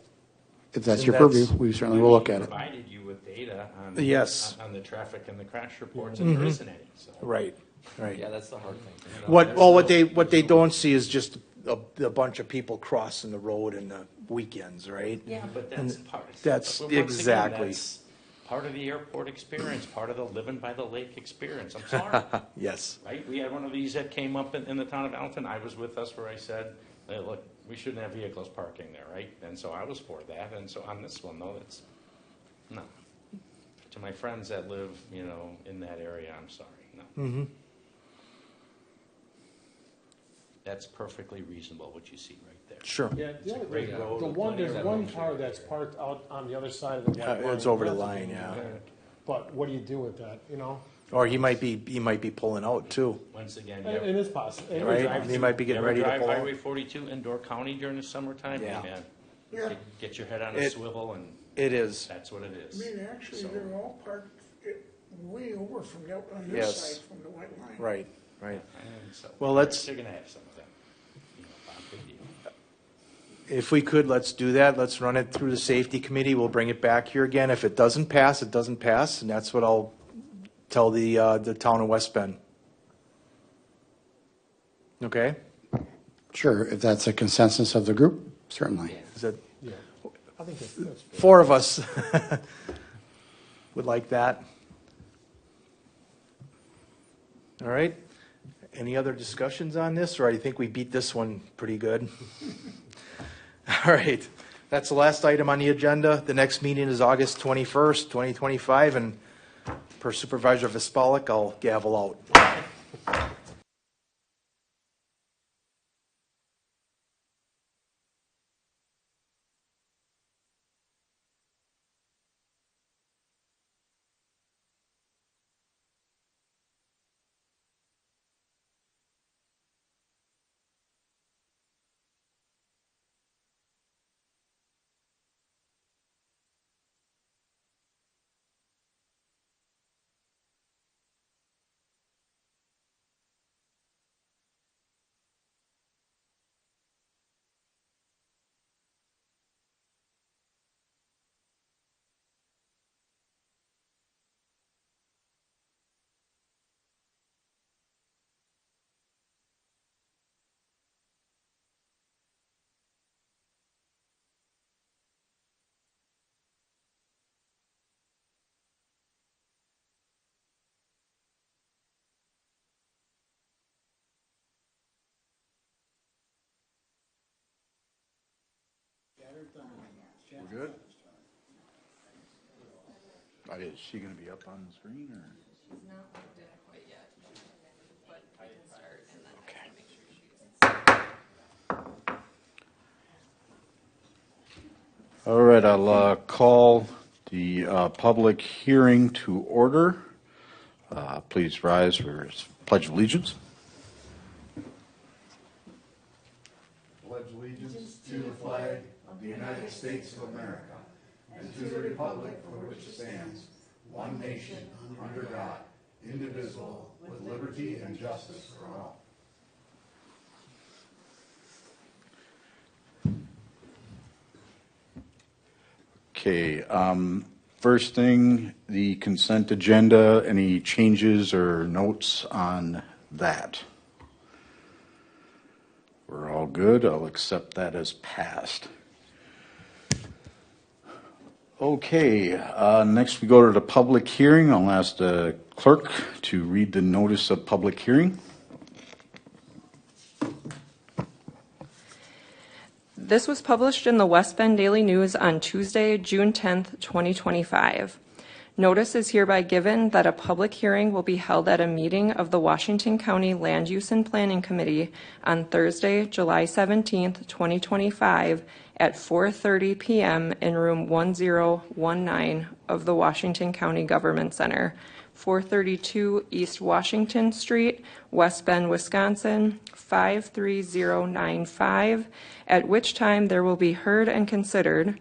If that's And your that's- purview, we certainly will look at it. Provided you with data on. Yes. On the traffic and the crash reports, and there isn't any, so. Right. Yeah, that's the hard thing. You know, What they don't see is just a bunch of people crossing the road in the weekends, right? Yeah, but that's part. That's but once again, exactly. that's part of the airport experience, part of the living by the lake experience. I'm sorry. Yes. Right? We had one of these that came up in the town of Allenton. I was with us where I said, hey, look, we shouldn't have vehicles parking there, right? And so I was for that. And so on this one, though, it's, no. To my friends that live, in that area, I'm sorry, no. That's perfectly reasonable, what you see right there. Sure. yeah, It's a great road. there's Plenty of one room. car that's parked out on the other side of the white line. It's over the That's a line, danger yeah. there. But what do you do with that? Or he might be pulling out too. Once again, It is possible. Right. He might be getting ready to drive pull out. Highway 42 in Door County during the summertime? Yeah. Hey, man, Yeah, Get your head on a It- swivel, and It is. that's what it I is. mean, actually, So- they're all parked way over from the, on this Yes. side from the white line. Right, right. And so Well, let's- They're gonna have some of them, Bob, big deal. If we could, let's do that. Let's run it through the safety committee. We'll bring it back here again. If it doesn't pass, it doesn't pass, and that's what I'll tell the town of West Bend. Okay? Sure, if that's a consensus of the group, certainly. Is that, Yeah, I think that's fair. 4 of us would like that. All right. Any other discussions on this, or I think we beat this one pretty good? All right. That's the last item on the agenda. The next meeting is August 21st, 2025, and per Supervisor Vispalik, I'll gavel out. We're good? Is she gonna be up on the screen, or? She's not logged in quite yet, but I can start and then I can make sure she's. All right, I'll call the public hearing to order. Please rise for Pledge of Allegiance. Pledge allegiance to the flag of the United States of America and to the republic for which it stands, one nation, under God, indivisible, with liberty and justice for all. Okay, first thing, the consent agenda, any changes or notes on that? We're all good, I'll accept that as passed. Okay, next we go to the public hearing. I'll ask the clerk to read the notice of public hearing. This was published in the West Bend Daily News on Tuesday, June 10th, 2025. Notice is hereby given that a public hearing will be held at a meeting of the Washington County Land Use and Planning Committee on Thursday, July 17th, 2025 at 4:30 p.m. in room 1019 of the Washington County Government Center, 432 East Washington Street, West Bend, Wisconsin, 53095, at which time there will be heard and considered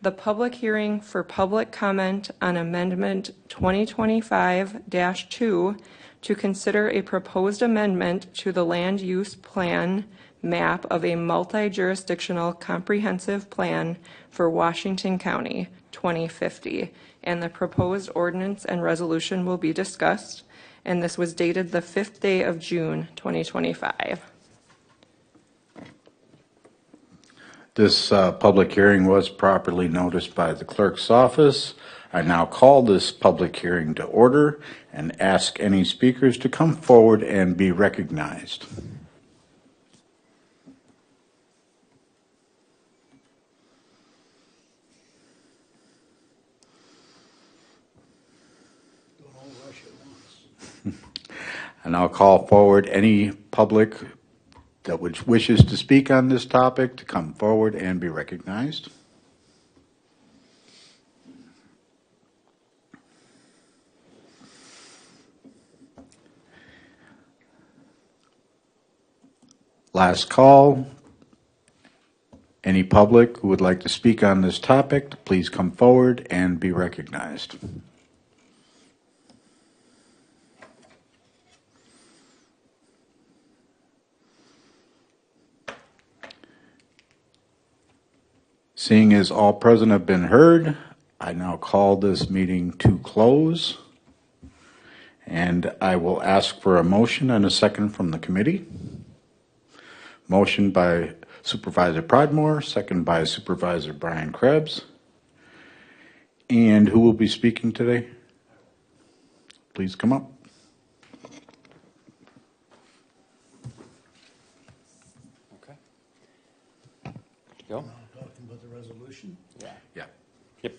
the public hearing for public comment on Amendment 2025-2 to consider a proposed amendment to the land use plan map of a multi-jurisdictional comprehensive plan for Washington County 2050, and the proposed ordinance and resolution will be discussed, and this was dated the 5th day of June 2025. This public hearing was properly noticed by the clerk's office. I now call this public hearing to order and ask any speakers to come forward and be recognized. Don't all rush at once. And I'll call forward any public that wishes to speak on this topic to come forward and be recognized. Last call. Any public who would like to speak on this topic, please come forward and be recognized. Seeing as all present have been heard, I now call this meeting to close. And I will ask for a motion and a second from the committee. Motion by Supervisor Pridmore, second by Supervisor Brian Krebs. And who will be speaking today? Please come up. Okay. Go. Talking about the resolution? Yeah. Yeah. Yep.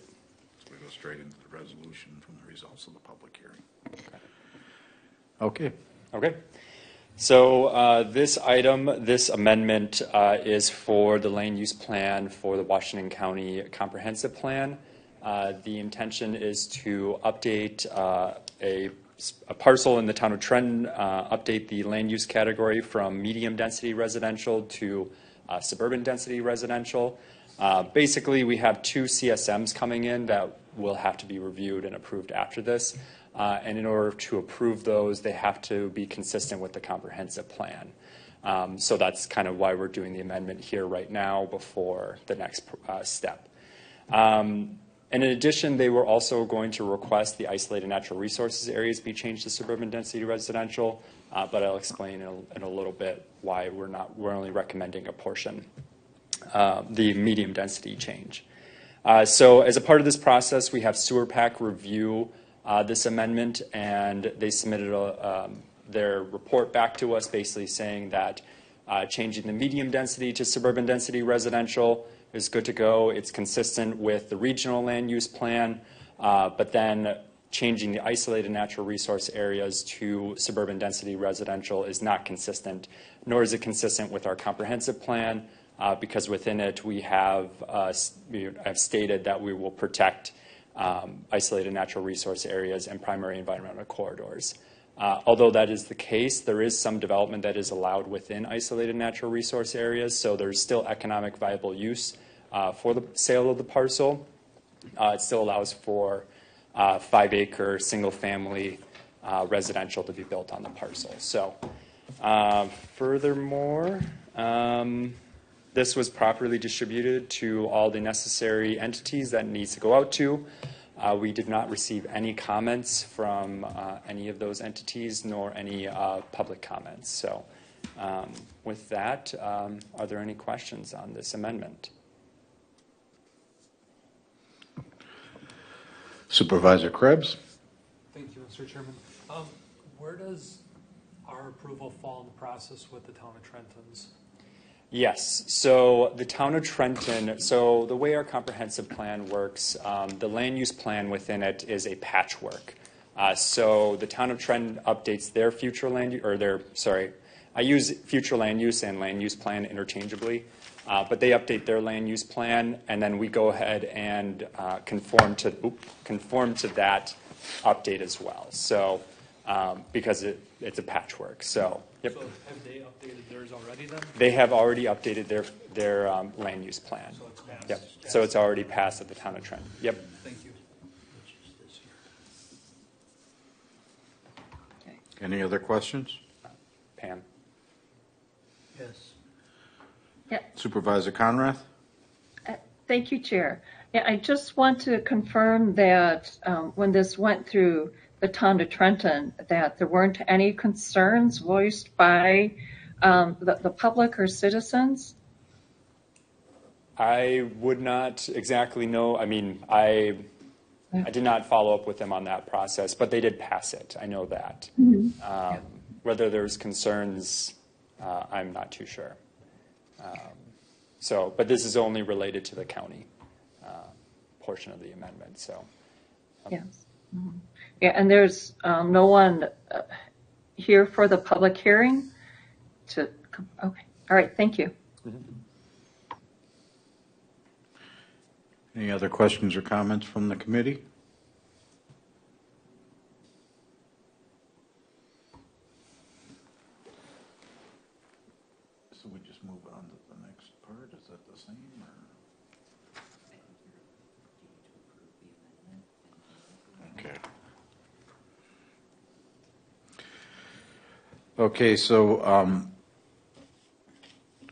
So we go straight into the resolution from the results of the public hearing. Okay. Okay. So this item, this amendment is for the land use plan for the Washington County Comprehensive Plan. The intention is to update a parcel in the town of Trenton, update the land use category from medium density residential to suburban density residential. Basically, we have 2 CSMs coming in that will have to be reviewed and approved after this. And in order to approve those, they have to be consistent with the comprehensive plan. So that's kind of why we're doing the amendment here right now before the next step. And in addition, they were also going to request the isolated natural resources areas be changed to suburban density residential, but I'll explain in a little bit why we're only recommending a portion, the medium density change. So as a part of this process, we have Sewer Pack review this amendment, and they submitted their report back to us basically saying that changing the medium density to suburban density residential is good to go. It's consistent with the regional land use plan, but then changing the isolated natural resource areas to suburban density residential is not consistent, nor is it consistent with our comprehensive plan, because within it we have stated that we will protect isolated natural resource areas and primary environmental corridors. Although that is the case, there is some development that is allowed within isolated natural resource areas, so there's still economic viable use for the sale of the parcel. It still allows for 5-acre single-family residential to be built on the parcel. So, furthermore, this was properly distributed to all the necessary entities that it needs to go out to. We did not receive any comments from any of those entities, nor any public comments. So with that, are there any questions on this amendment? Supervisor Krebs? Thank you, Mr. Chairman. Where does our approval fall in the process with the town of Trenton's? Yes, so the town of Trenton, so the way our comprehensive plan works, the land use plan within it is a patchwork. So the town of Trenton updates their future land, I use future land use and land use plan interchangeably, but they update their land use plan, and then we go ahead and conform to that update as well. So because it's a patchwork, so. Yep. So have they updated theirs already then? They have already updated their land use plan. So it's passed? Yep. So it's already passed at the town of Trenton. Yep. Thank you. Any other questions? Pam? Yes. Yeah, Supervisor Conrath? thank you, Chair. Yeah, I just want to confirm that when this went through the town of Trenton, that there weren't any concerns voiced by the public or citizens? I would not exactly know. I mean, I did not follow up with them on that process, but they did pass it. I know that. Whether there's concerns, I'm not too sure. But this is only related to the county portion of the amendment. So. Yes. Yeah, and there's no one here for the public hearing to, okay. All right, thank you. Any other questions or comments from the committee? So we just move on to the next part, is that the same? Okay, so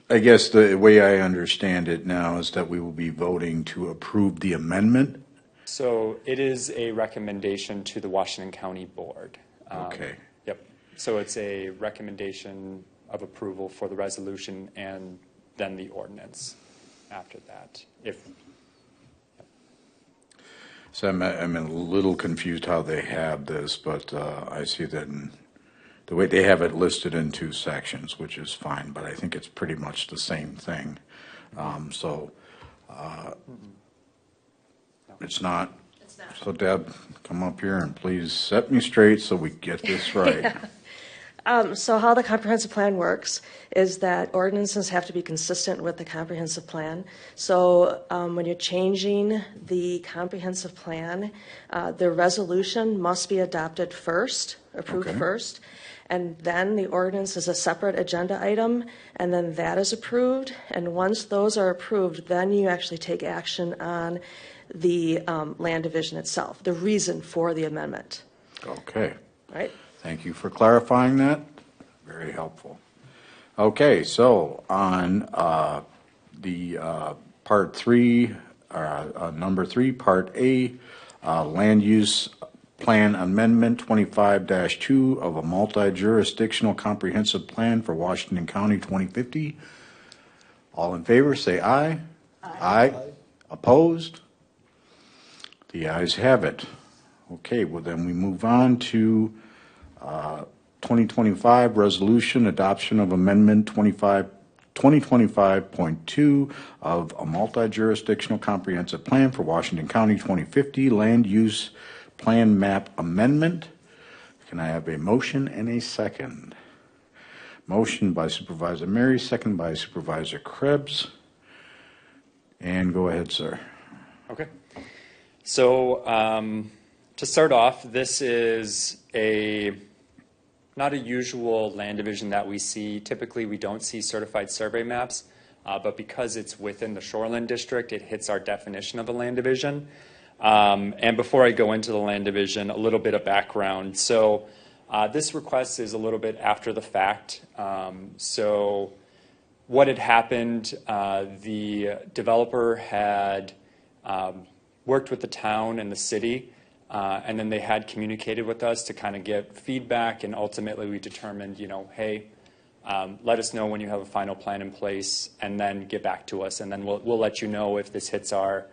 I guess the way I understand it now is that we will be voting to approve the amendment. So it is a recommendation to the Washington County Board. Okay. Yep. So it's a recommendation of approval for the resolution and then the ordinance after that. So I'm a little confused how they have this, but I see that in the way they have it listed in two sections, which is fine, but I think it's pretty much the same thing. It's not. So Deb, come up here and please set me straight so we get this right. So how the comprehensive plan works is that ordinances have to be consistent with the comprehensive plan. So when you're changing the comprehensive plan, the resolution must be adopted first, approved Okay. first, and then the ordinance is a separate agenda item, and then that is approved. And once those are approved, then you actually take action on the land division itself, the reason for the amendment, Okay. right? Thank you for clarifying that. Very helpful. Okay, so on the part three, number three, part A, land use plan amendment 25-2 of a multi-jurisdictional comprehensive plan for Washington County 2050. All in favor, say aye. Aye. Opposed? The ayes have it. Okay, well then we move on to 2025 resolution adoption of amendment 2025.2 of a multi-jurisdictional comprehensive plan for Washington County 2050 land use plan map amendment. Can I have a motion and a second? Motion by Supervisor Mary, second by Supervisor Krebs. And go ahead, sir. Okay. So to start off, this is not a usual land division that we see. Typically, we don't see certified survey maps, but because it's within the shoreline district, it hits our definition of a land division. And before I go into the land division, a little bit of background. So this request is a little bit after the fact. So what had happened, the developer had worked with the town and the city, and then they had communicated with us to kind of get feedback, and ultimately we determined, hey, let us know when you have a final plan in place, and then get back to us, and then we'll let you know if this hits our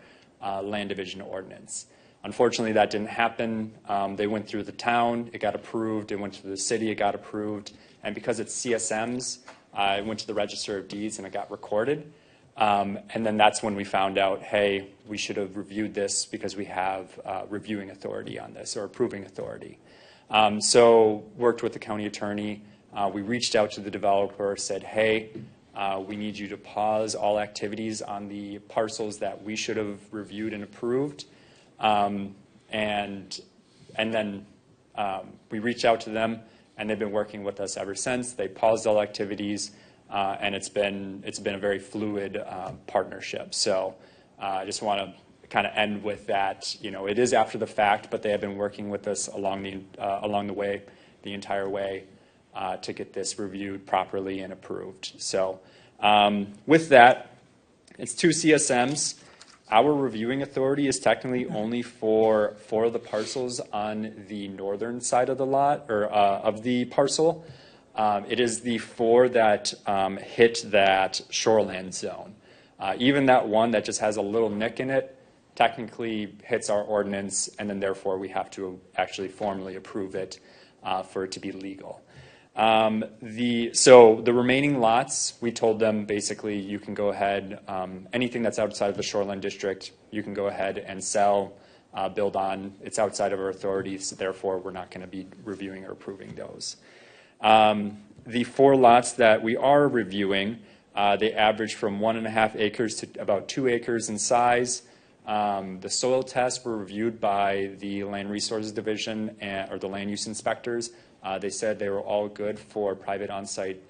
land division ordinance. Unfortunately, that didn't happen. They went through the town, it got approved. It went to the city, it got approved. And because it's CSMs, it went to the Register of Deeds and it got recorded. And then that's when we found out, hey, we should have reviewed this because we have reviewing authority on this, or approving authority. So worked with the county attorney. We reached out to the developer, said, hey, we need you to pause all activities on the parcels that we should have reviewed and approved. And then we reached out to them, and they've been working with us ever since. They paused all activities, and it's been a very fluid partnership. So I just want to kind of end with that. It is after the fact, but they have been working with us along the way, the entire way, to get this reviewed properly and approved. So with that, it's 2 CSMs. Our reviewing authority is technically only for 4 of the parcels on the northern side of the lot, or of the parcel. It is the 4 that hit that shoreland zone. Even that one that just has a little nick in it technically hits our ordinance, and then therefore we have to actually formally approve it for it to be legal. So the remaining lots, we told them basically you can go ahead, anything that's outside of the shoreline district, you can go ahead and sell, build on. It's outside of our authority, so therefore we're not going to be reviewing or approving those. The 4 lots that we are reviewing, they average from 1.5 acres to about 2 acres in size. The soil tests were reviewed by the Land Resources Division or the land use inspectors. They said they were all good for private on-site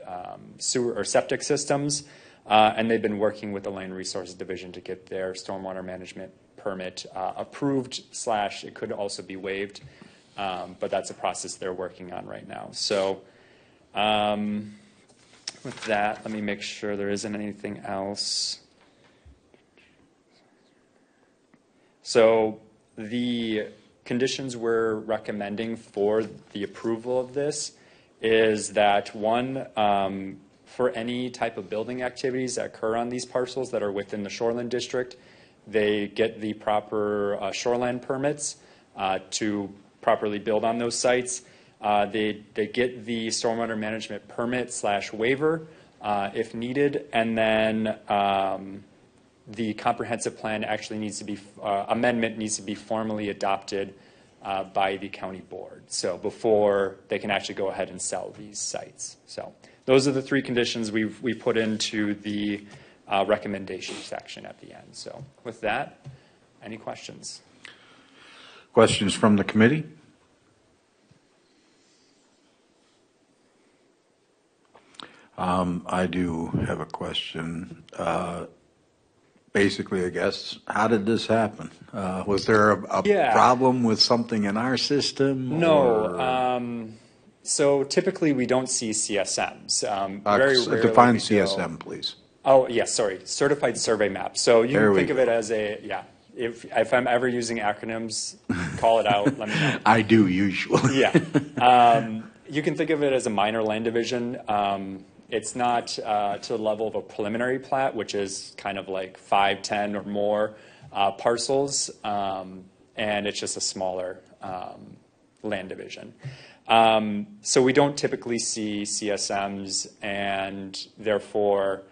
sewer or septic systems, and they've been working with the Land Resources Division to get their stormwater management permit approved / it could also be waived, but that's a process they're working on right now. So With that, let me make sure there isn't anything else. So the conditions we're recommending for the approval of this is that, one, for any type of building activities that occur on these parcels that are within the shoreline district, they get the proper shoreline permits to properly build on those sites. They get the stormwater management permit / waiver if needed, and then the comprehensive plan actually needs to be, amendment needs to be formally adopted by the county board. So before they can actually go ahead and sell these sites. So those are the three conditions we put into the recommendation section at the end. So with that, any questions? Questions from the committee? I do have a question. Basically, I guess, how did this happen? Was there a problem with something in our system? No. So typically, we don't see CSMs. Very rarely define we CSM, go. Please. Oh, yes, sorry. Certified Survey Map. So you can think of it as a, if I'm ever using acronyms, call it out, let me know. I do usually. Yeah. You can think of it as a minor land division. It's not to the level of a preliminary plat, which is kind of like 5, 10 or more parcels, and it's just a smaller land division. So we don't typically see CSMs, and therefore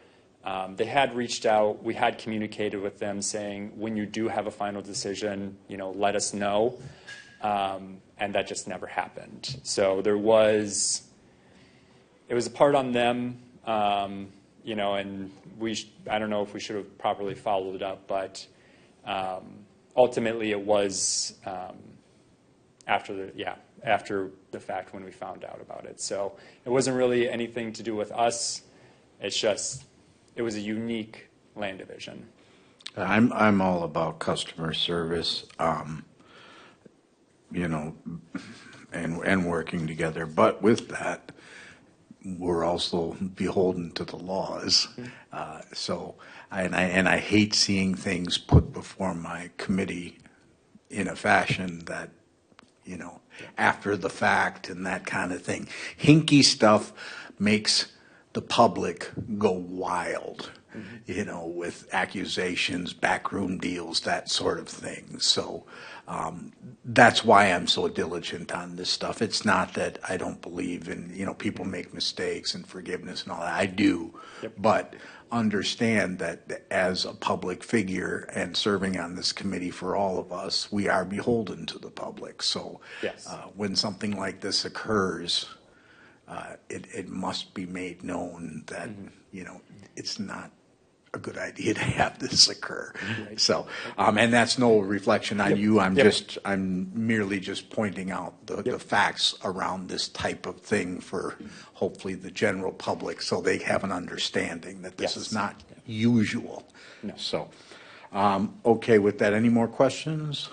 they had reached out. We had communicated with them saying, when you do have a final decision, let us know, and that just never happened. So it was a part on them, and I don't know if we should have properly followed it up, but ultimately it was after the fact when we found out about it. So it wasn't really anything to do with us. It's just, it was a unique land division. I'm all about customer service, and working together. But with that, we're also beholden to the laws. I hate seeing things put before my committee in a fashion that, after the fact and that kind of thing. Hinky stuff makes the public go wild, with accusations, backroom deals, that sort of thing. So that's why I'm so diligent on this stuff. It's not that I don't believe in, people make mistakes and forgiveness and all that. I do. Yep. But understand that as a public figure and serving on this committee for all of us, we are beholden to the public. So yes. When something like this occurs, it must be made known that, it's not a good idea to have this occur. Right. So, and that's no reflection on you. I'm merely just pointing out the facts around this type of thing for hopefully the general public, so they have an understanding that this is not usual. No. So, okay, with that, any more questions?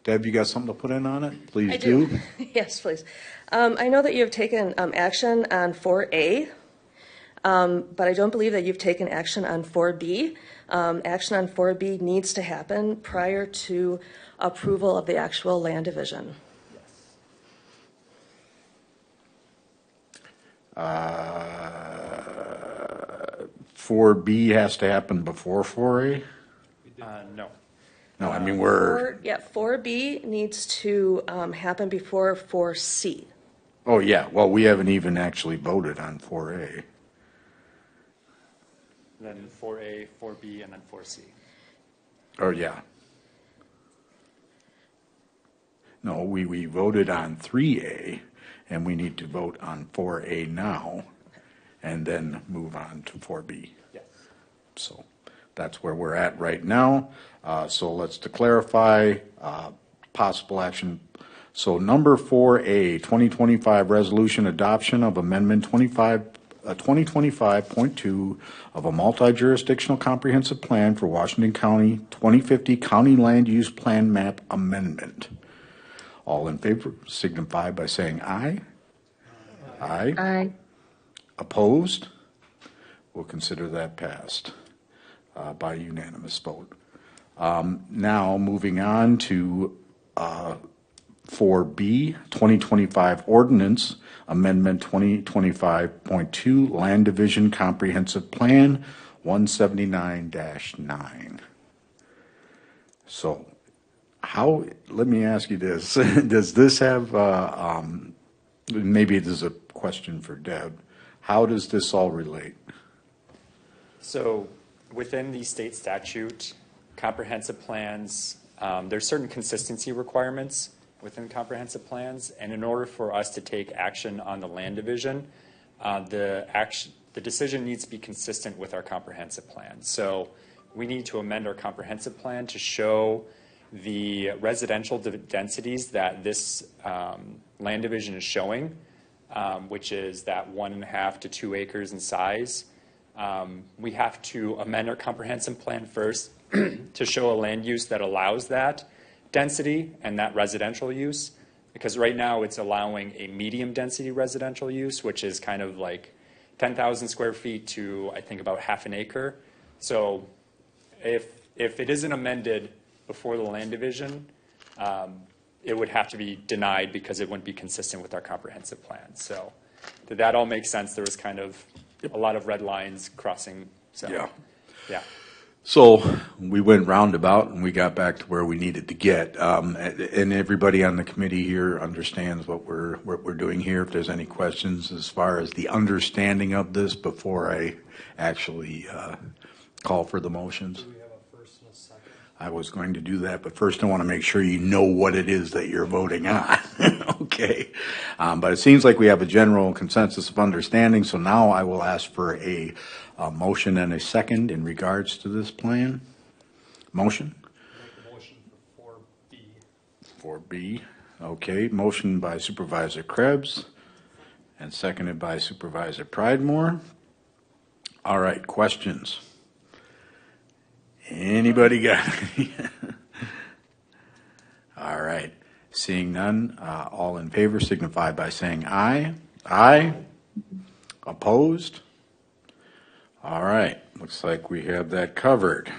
Deb, you got something to put in on it? Please I do. Yes, please. I know that you have taken action on 4A. But I don't believe that you've taken action on 4B. Action on 4B needs to happen prior to approval of the actual land division. Yes. 4B has to happen before 4A? No. No, I mean, we're... 4B needs to happen before 4C. Oh, yeah. Well, we haven't even actually voted on 4A. Then 4A, 4B, and then 4C. Oh, yeah. No, we voted on 3A, and we need to vote on 4A now, and then move on to 4B. Yes. So that's where we're at right now. So let's to clarify possible action. So number 4A, 2025 resolution adoption of amendment 2025.2 of a multi-jurisdictional comprehensive plan for Washington County 2050 County Land Use Plan Map Amendment. All in favor signify by saying aye. Aye. Aye. Opposed? We'll consider that passed by unanimous vote. Now, moving on to 4B, 2025 Ordinance Amendment 2025.2 Land Division Comprehensive Plan 179-9. So, let me ask you this, does this have, maybe this is a question for Deb, how does this all relate? So within the state statute, comprehensive plans, there's certain consistency requirements within comprehensive plans, and in order for us to take action on the land division, the decision needs to be consistent with our comprehensive plan. So we need to amend our comprehensive plan to show the residential densities that this land division is showing, which is that 1.5 to 2 acres in size. We have to amend our comprehensive plan first to show a land use that allows that density and that residential use, because right now it's allowing a medium density residential use, which is kind of like 10,000 square feet to, I think, about half an acre. So if it isn't amended before the land division, it would have to be denied because it wouldn't be consistent with our comprehensive plan. So did that all make sense? There was kind of a lot of red lines crossing. So, yeah. So we went roundabout and we got back to where we needed to get. And everybody on the committee here understands what we're doing here. If there's any questions as far as the understanding of this before I actually call for the motions. Do we have a first and a second? I was going to do that, but first I want to make sure you know what it is that you're voting on. Okay. But it seems like we have a general consensus of understanding, so now I will ask for a motion and a second in regards to this plan. Motion? Make a motion for 4B. 4B. Okay. Motion by Supervisor Krebs and seconded by Supervisor Pridemore. All right. Questions? Anybody got any? All right. Seeing none, all in favor signify by saying aye. Aye. Opposed? All right. Looks like we have that covered.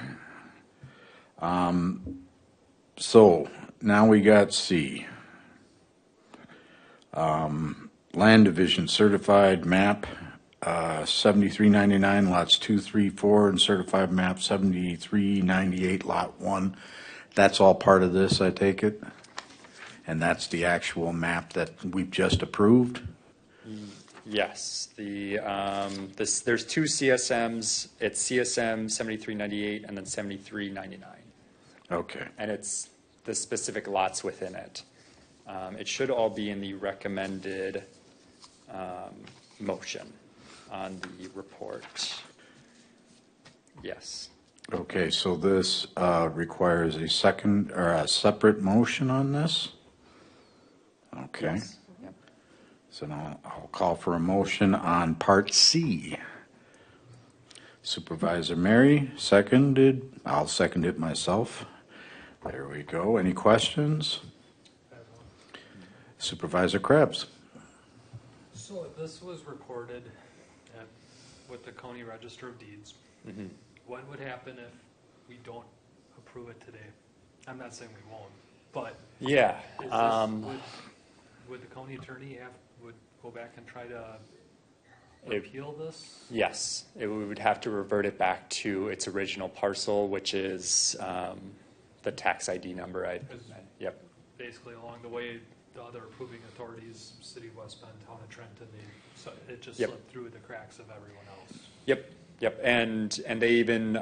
So now we got C. Land Division Certified Map 7399 lots 2, 3, 4, and certified map 7398 lot 1. That's all part of this, I take it? And that's the actual map that we've just approved? Yes. There's two CSMs. It's CSM 7398 and then 7399. Okay. And it's the specific lots within it. It should all be in the recommended motion on the report. Yes. Okay, so this requires a second or a separate motion on this? Okay. Yes. Yep. So now I'll call for a motion on Part C. Supervisor Mary seconded. I'll second it myself. There we go. Any questions? Supervisor Krebs. So this was recorded with the County Register of Deeds. Mm-hmm. What would happen if we don't approve it today? I'm not saying we won't, but Yeah. is this, would the county attorney would go back and try to appeal this? Yes. We would have to revert it back to its original parcel, which is the tax ID number. Yep. Basically, along the way, the other approving authorities, City of West Bend, Town of Trenton, it just Yep. slipped through the cracks of everyone else. Yep. And they even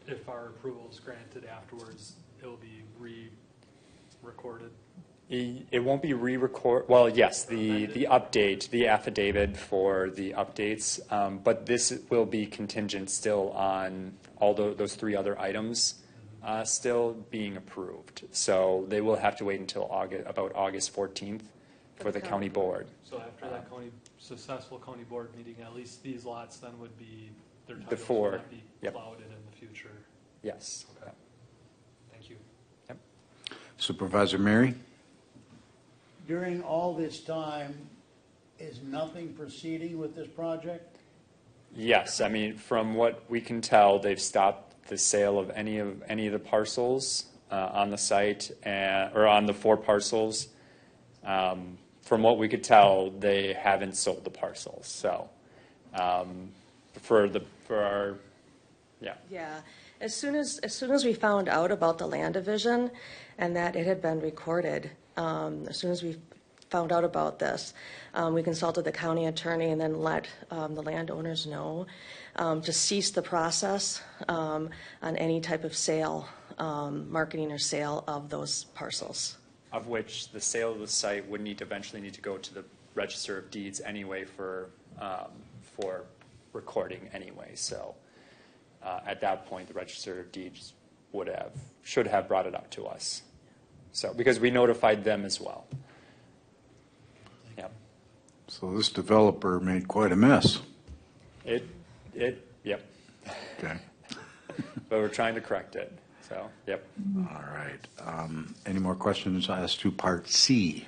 If our approval is granted afterwards, it will be re-recorded. it won't be re-record. Well, yes, the update, the affidavit for the updates, but this will be contingent still on all those three other items still being approved. So they will have to wait until about August 14th for the county board. So after that successful county board meeting, at least these lots then would be, their titles Before, would not be yep. clouded in the future. Yes. Okay. Thank you. Supervisor Mary? During all this time, Is nothing proceeding with this project? Yes, I mean, from what we can tell, they've stopped the sale of any of the parcels on the site, or on the 4 parcels. From what we could tell, they haven't sold the parcels. So, Yeah, as soon as we found out about the land division and that it had been recorded, as soon as we found out about this, we consulted the county attorney and then let the landowners know to cease the process on any type of sale, marketing or sale of those parcels. Of which the sale of the site would eventually need to go to the Register of Deeds anyway for recording anyway. So at that point, the Register of Deeds should have brought it up to us. So because we notified them as well. Yep. So this developer made quite a mess. Yep. Okay. But we're trying to correct it. So, yep. All right. Any more questions as to Part C?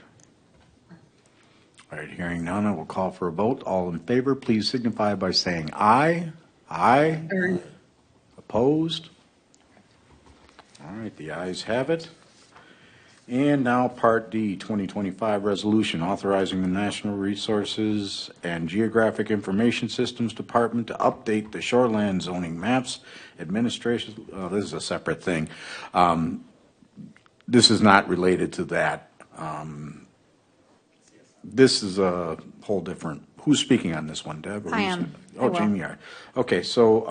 All right, hearing none, I will call for a vote. All in favor, please signify by saying aye. Aye. Opposed? All right, the ayes have it. And now Part D, 2025 resolution authorizing the National Resources and Geographic Information Systems Department to update the shoreland zoning maps administration. This is a separate thing. This is not related to that. This is a whole different. Who's speaking on this one, Deb? I am. Oh, Jamie, are. Okay, so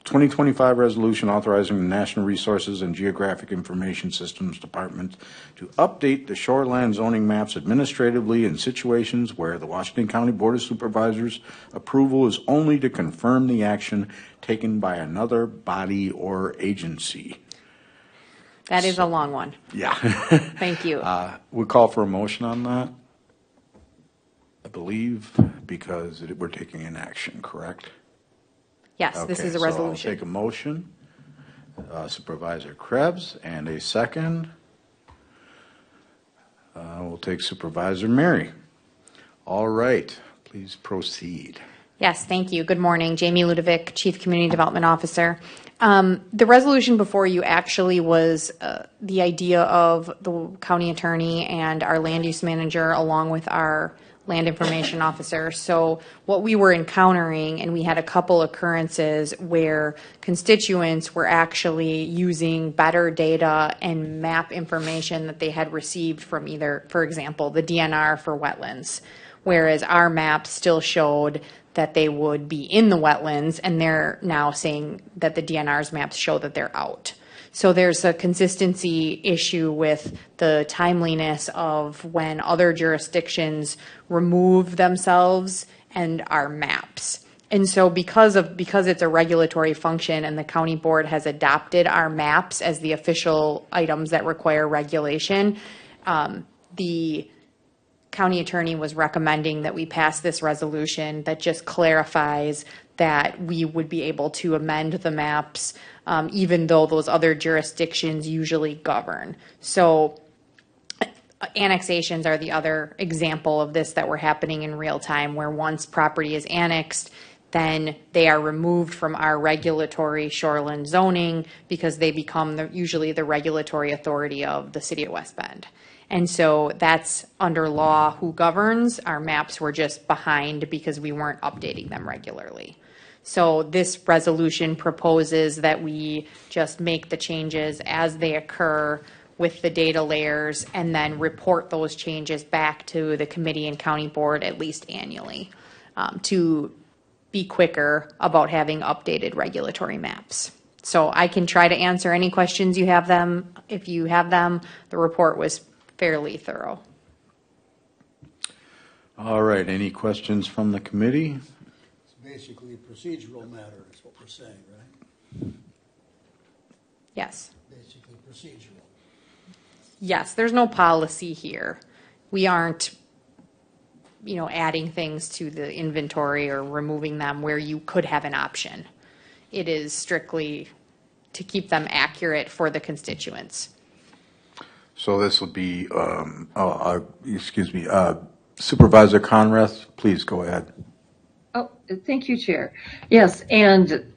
2025 resolution authorizing the National Resources and Geographic Information Systems Department to update the shoreland zoning maps administratively in situations where the Washington County Board of Supervisors approval is only to confirm the action taken by another body or agency. That is a long one. Yeah. Thank you. We call for a motion on that, I believe, because we're taking an action, correct? Yes, this Okay, is a so resolution. I'll take a motion, Supervisor Krebs, and a second. We'll take Supervisor Mary. All right, please proceed. Yes, thank you. Good morning. Jamie Ludovic, Chief Community Development Officer. The resolution before you actually was the idea of the county attorney and our land use manager along with our land information officer. So what we were encountering, and we had a couple occurrences where constituents were actually using better data and map information that they had received from either, for example, the DNR for wetlands, whereas our maps still showed that they would be in the wetlands, and they're now saying that the DNR's maps show that they're out. So there's a consistency issue with the timeliness of when other jurisdictions remove themselves and our maps. And so because it's a regulatory function and the county board has adopted our maps as the official items that require regulation, the county attorney was recommending that we pass this resolution that just clarifies that we would be able to amend the maps even though those other jurisdictions usually govern. So annexations are the other example of this that were happening in real time, where once property is annexed, then they are removed from our regulatory shoreline zoning because they become usually the regulatory authority of the city of West Bend. And so that's under law who governs. Our maps were just behind because we weren't updating them regularly. So this resolution proposes that we just make the changes as they occur with the data layers and then report those changes back to the committee and county board at least annually to be quicker about having updated regulatory maps. So I can try to answer any questions you have them. If you have them, the report was fairly thorough. All right, any questions from the committee? It's basically a procedural matter, is what we're saying, right? Yes. Basically procedural. Yes, there's no policy here. We aren't, adding things to the inventory or removing them where you could have an option. It is strictly to keep them accurate for the constituents. So this will be, Supervisor Conrath, please go ahead. Oh, thank you, Chair. Yes, and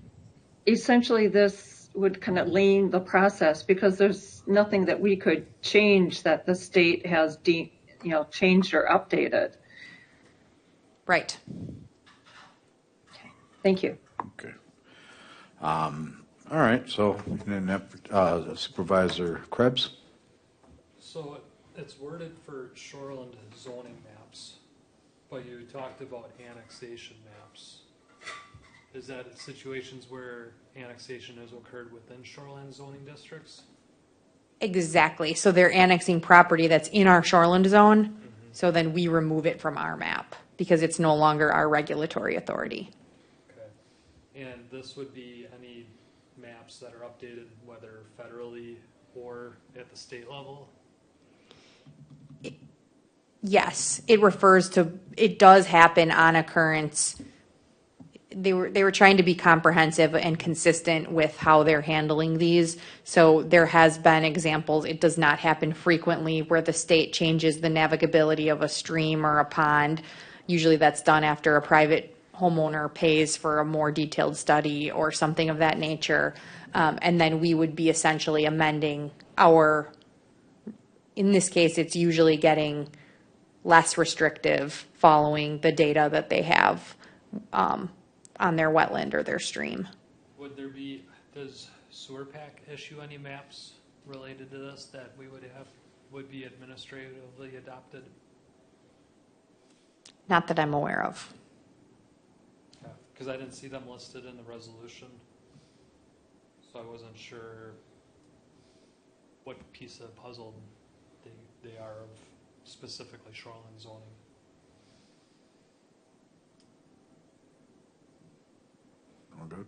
essentially this would kind of lean the process because there's nothing that we could change that the state has changed or updated. Right. Thank you. Okay. All right, so Supervisor Krebs? So it's worded for shoreland zoning maps, but you talked about annexation maps. Is that situations where annexation has occurred within shoreline zoning districts? Exactly. So they're annexing property that's in our shoreland zone. So then we remove it from our map because it's no longer our regulatory authority. Okay. And this would be any maps that are updated, whether federally or at the state level? Yes, it refers to, it does happen on occurrence. They were trying to be comprehensive and consistent with how they're handling these. So there has been examples, it does not happen frequently, where the state changes the navigability of a stream or a pond. Usually that's done after a private homeowner pays for a more detailed study or something of that nature. And then we would be essentially amending our, in this case, it's usually getting less restrictive following the data that they have on their wetland or their stream. Would there be, does SewerPack issue any maps related to this that we would be administratively adopted? Not that I'm aware of. Because I didn't see them listed in the resolution, so I wasn't sure what piece of the puzzle they are of specifically shoreline zoning. All good?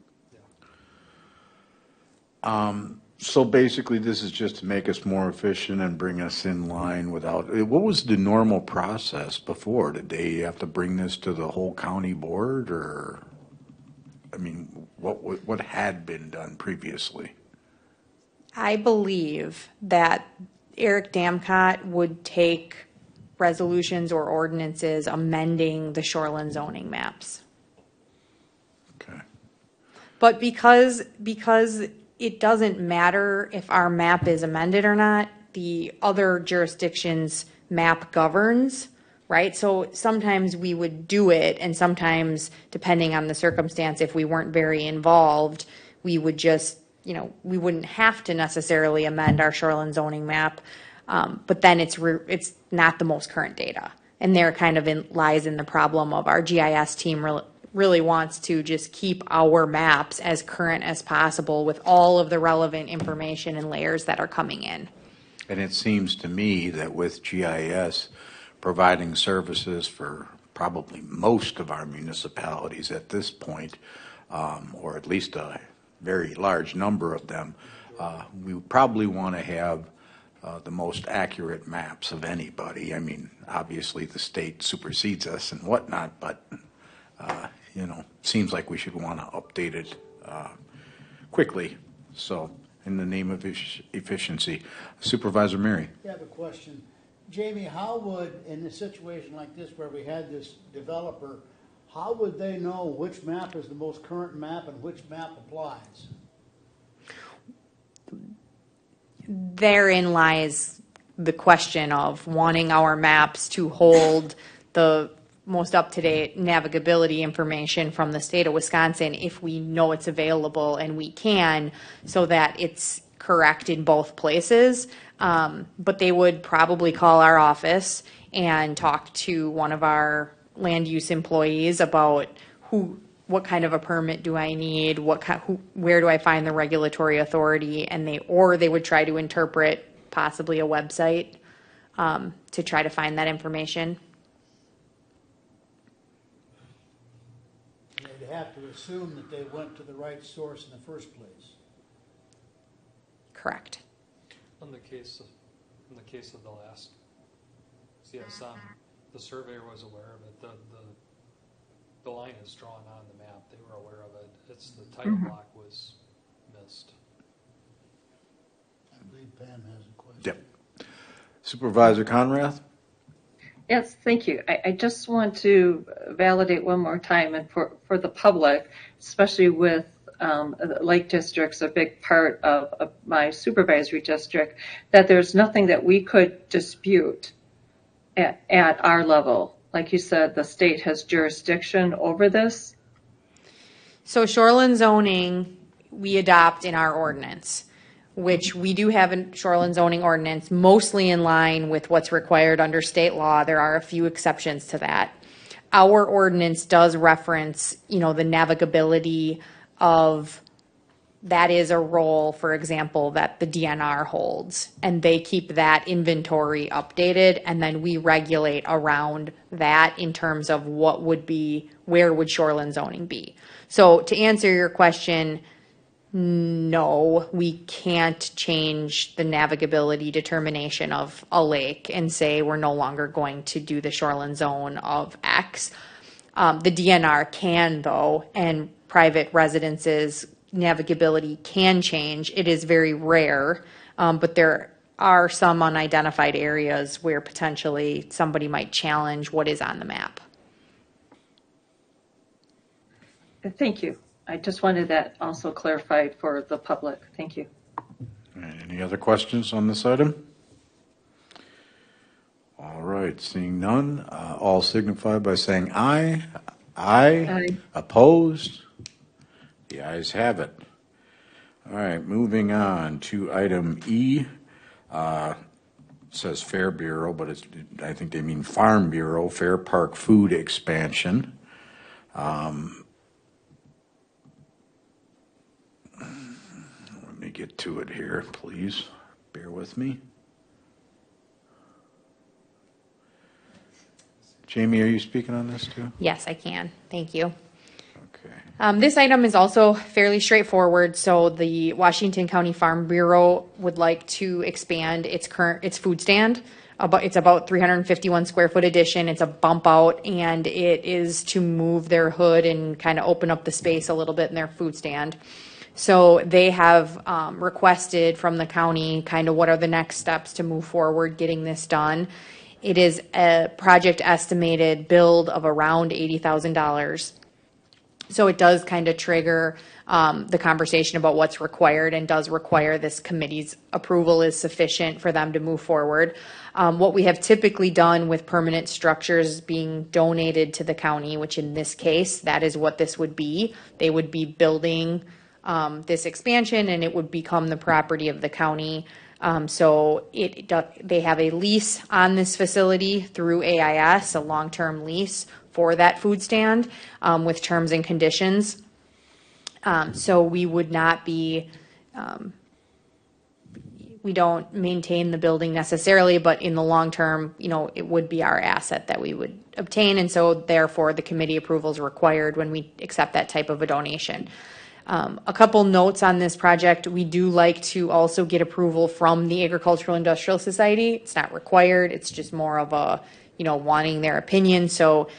Yeah. So basically, this is just to make us more efficient and bring us in line without, what was the normal process before? Did they have to bring this to the whole county board, or, I mean, what had been done previously? I believe that Eric Damcott would take resolutions or ordinances amending the shoreline zoning maps. Okay. But because it doesn't matter if our map is amended or not, the other jurisdiction's map governs, right? So sometimes we would do it, and sometimes, depending on the circumstance, if we weren't very involved, we would just, we wouldn't have to necessarily amend our shoreline zoning map. But then it's not the most current data. And there kind of lies in the problem of our GIS team really wants to just keep our maps as current as possible with all of the relevant information and layers that are coming in. And it seems to me that with GIS providing services for probably most of our municipalities at this point, or at least a very large number of them, we probably want to have the most accurate maps of anybody. I mean, obviously the state supersedes us and whatnot, but seems like we should want to update it quickly. So, in the name of efficiency, Supervisor Mary. I have a question. Jamie, how would, in a situation like this where we had this developer, how would they know which map is the most current map and which map applies? Therein lies the question of wanting our maps to hold the most up-to-date navigability information from the state of Wisconsin if we know it's available and we can, so that it's correct in both places. But they would probably call our office and talk to one of our land use employees about what kind of a permit do I need, where do I find the regulatory authority, and they would try to interpret possibly a website to try to find that information. They'd have to assume that they went to the right source in the first place. Correct. In the case of the last CSM, the surveyor was aware of it. The line is drawn on the map. They were aware of it. It's the title block was missed. I believe Pam has a question. Yep. Supervisor Conrath? Yes, thank you. I just want to validate one more time, and for the public, especially with Lake District's a big part of my supervisory district, that there's nothing that we could dispute at our level. Like you said, the state has jurisdiction over this. So shoreline zoning, we adopt in our ordinance, which we do have a shoreline zoning ordinance, mostly in line with what's required under state law. There are a few exceptions to that. Our ordinance does reference, the navigability of, that is a role, for example, that the DNR holds, and they keep that inventory updated, and then we regulate around that in terms of what would be, where would shoreline zoning be. So to answer your question, no, we can't change the navigability determination of a lake and say we're no longer going to do the shoreline zone of X. The DNR can, though, and private residences navigability can change. It is very rare, but there are some unidentified areas where potentially somebody might challenge what is on the map. Thank you. I just wanted that also clarified for the public. Thank you. Any other questions on this item? All right, seeing none, all signify by saying aye. Aye. Opposed? The ayes have it. All right, moving on to item E. It says Fair Bureau, but I think they mean Farm Bureau, Fair Park Food Expansion. Let me get to it here, please. Bear with me. Jamie, are you speaking on this too? Yes, I can. Thank you. Okay. This item is also fairly straightforward. So the Washington County Farm Bureau would like to expand its food stand. It's about 351 square foot addition. It's a bump out, and it is to move their hood and kind of open up the space a little bit in their food stand. So they have requested from the county kind of what are the next steps to move forward getting this done. It is a project estimated build of around $80,000. So it does kind of trigger the conversation about what's required, and does require this committee's approval is sufficient for them to move forward. What we have typically done with permanent structures being donated to the county, which in this case, that is what this would be. They would be building this expansion, and it would become the property of the county. So they have a lease on this facility through AIS, a long-term lease for that food stand with terms and conditions. So we would not be, we don't maintain the building necessarily, but in the long term, it would be our asset that we would obtain. And so therefore the committee approval is required when we accept that type of a donation. A couple notes on this project. We do like to also get approval from the Agricultural Industrial Society. It's not required. It's just more of a, wanting their opinion. So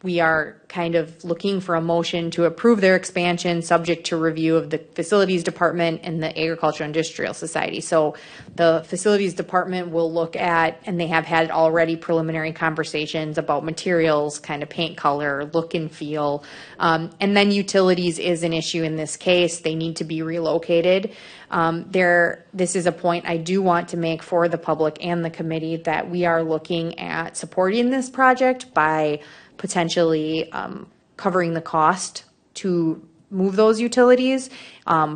we are kind of looking for a motion to approve their expansion subject to review of the Facilities Department and the Agricultural Industrial Society. So the Facilities Department will look at, and they have had already preliminary conversations about materials, kind of paint color, look and feel. And then utilities is an issue in this case. They need to be relocated. This is a point I do want to make for the public and the committee, that we are looking at supporting this project by potentially covering the cost to move those utilities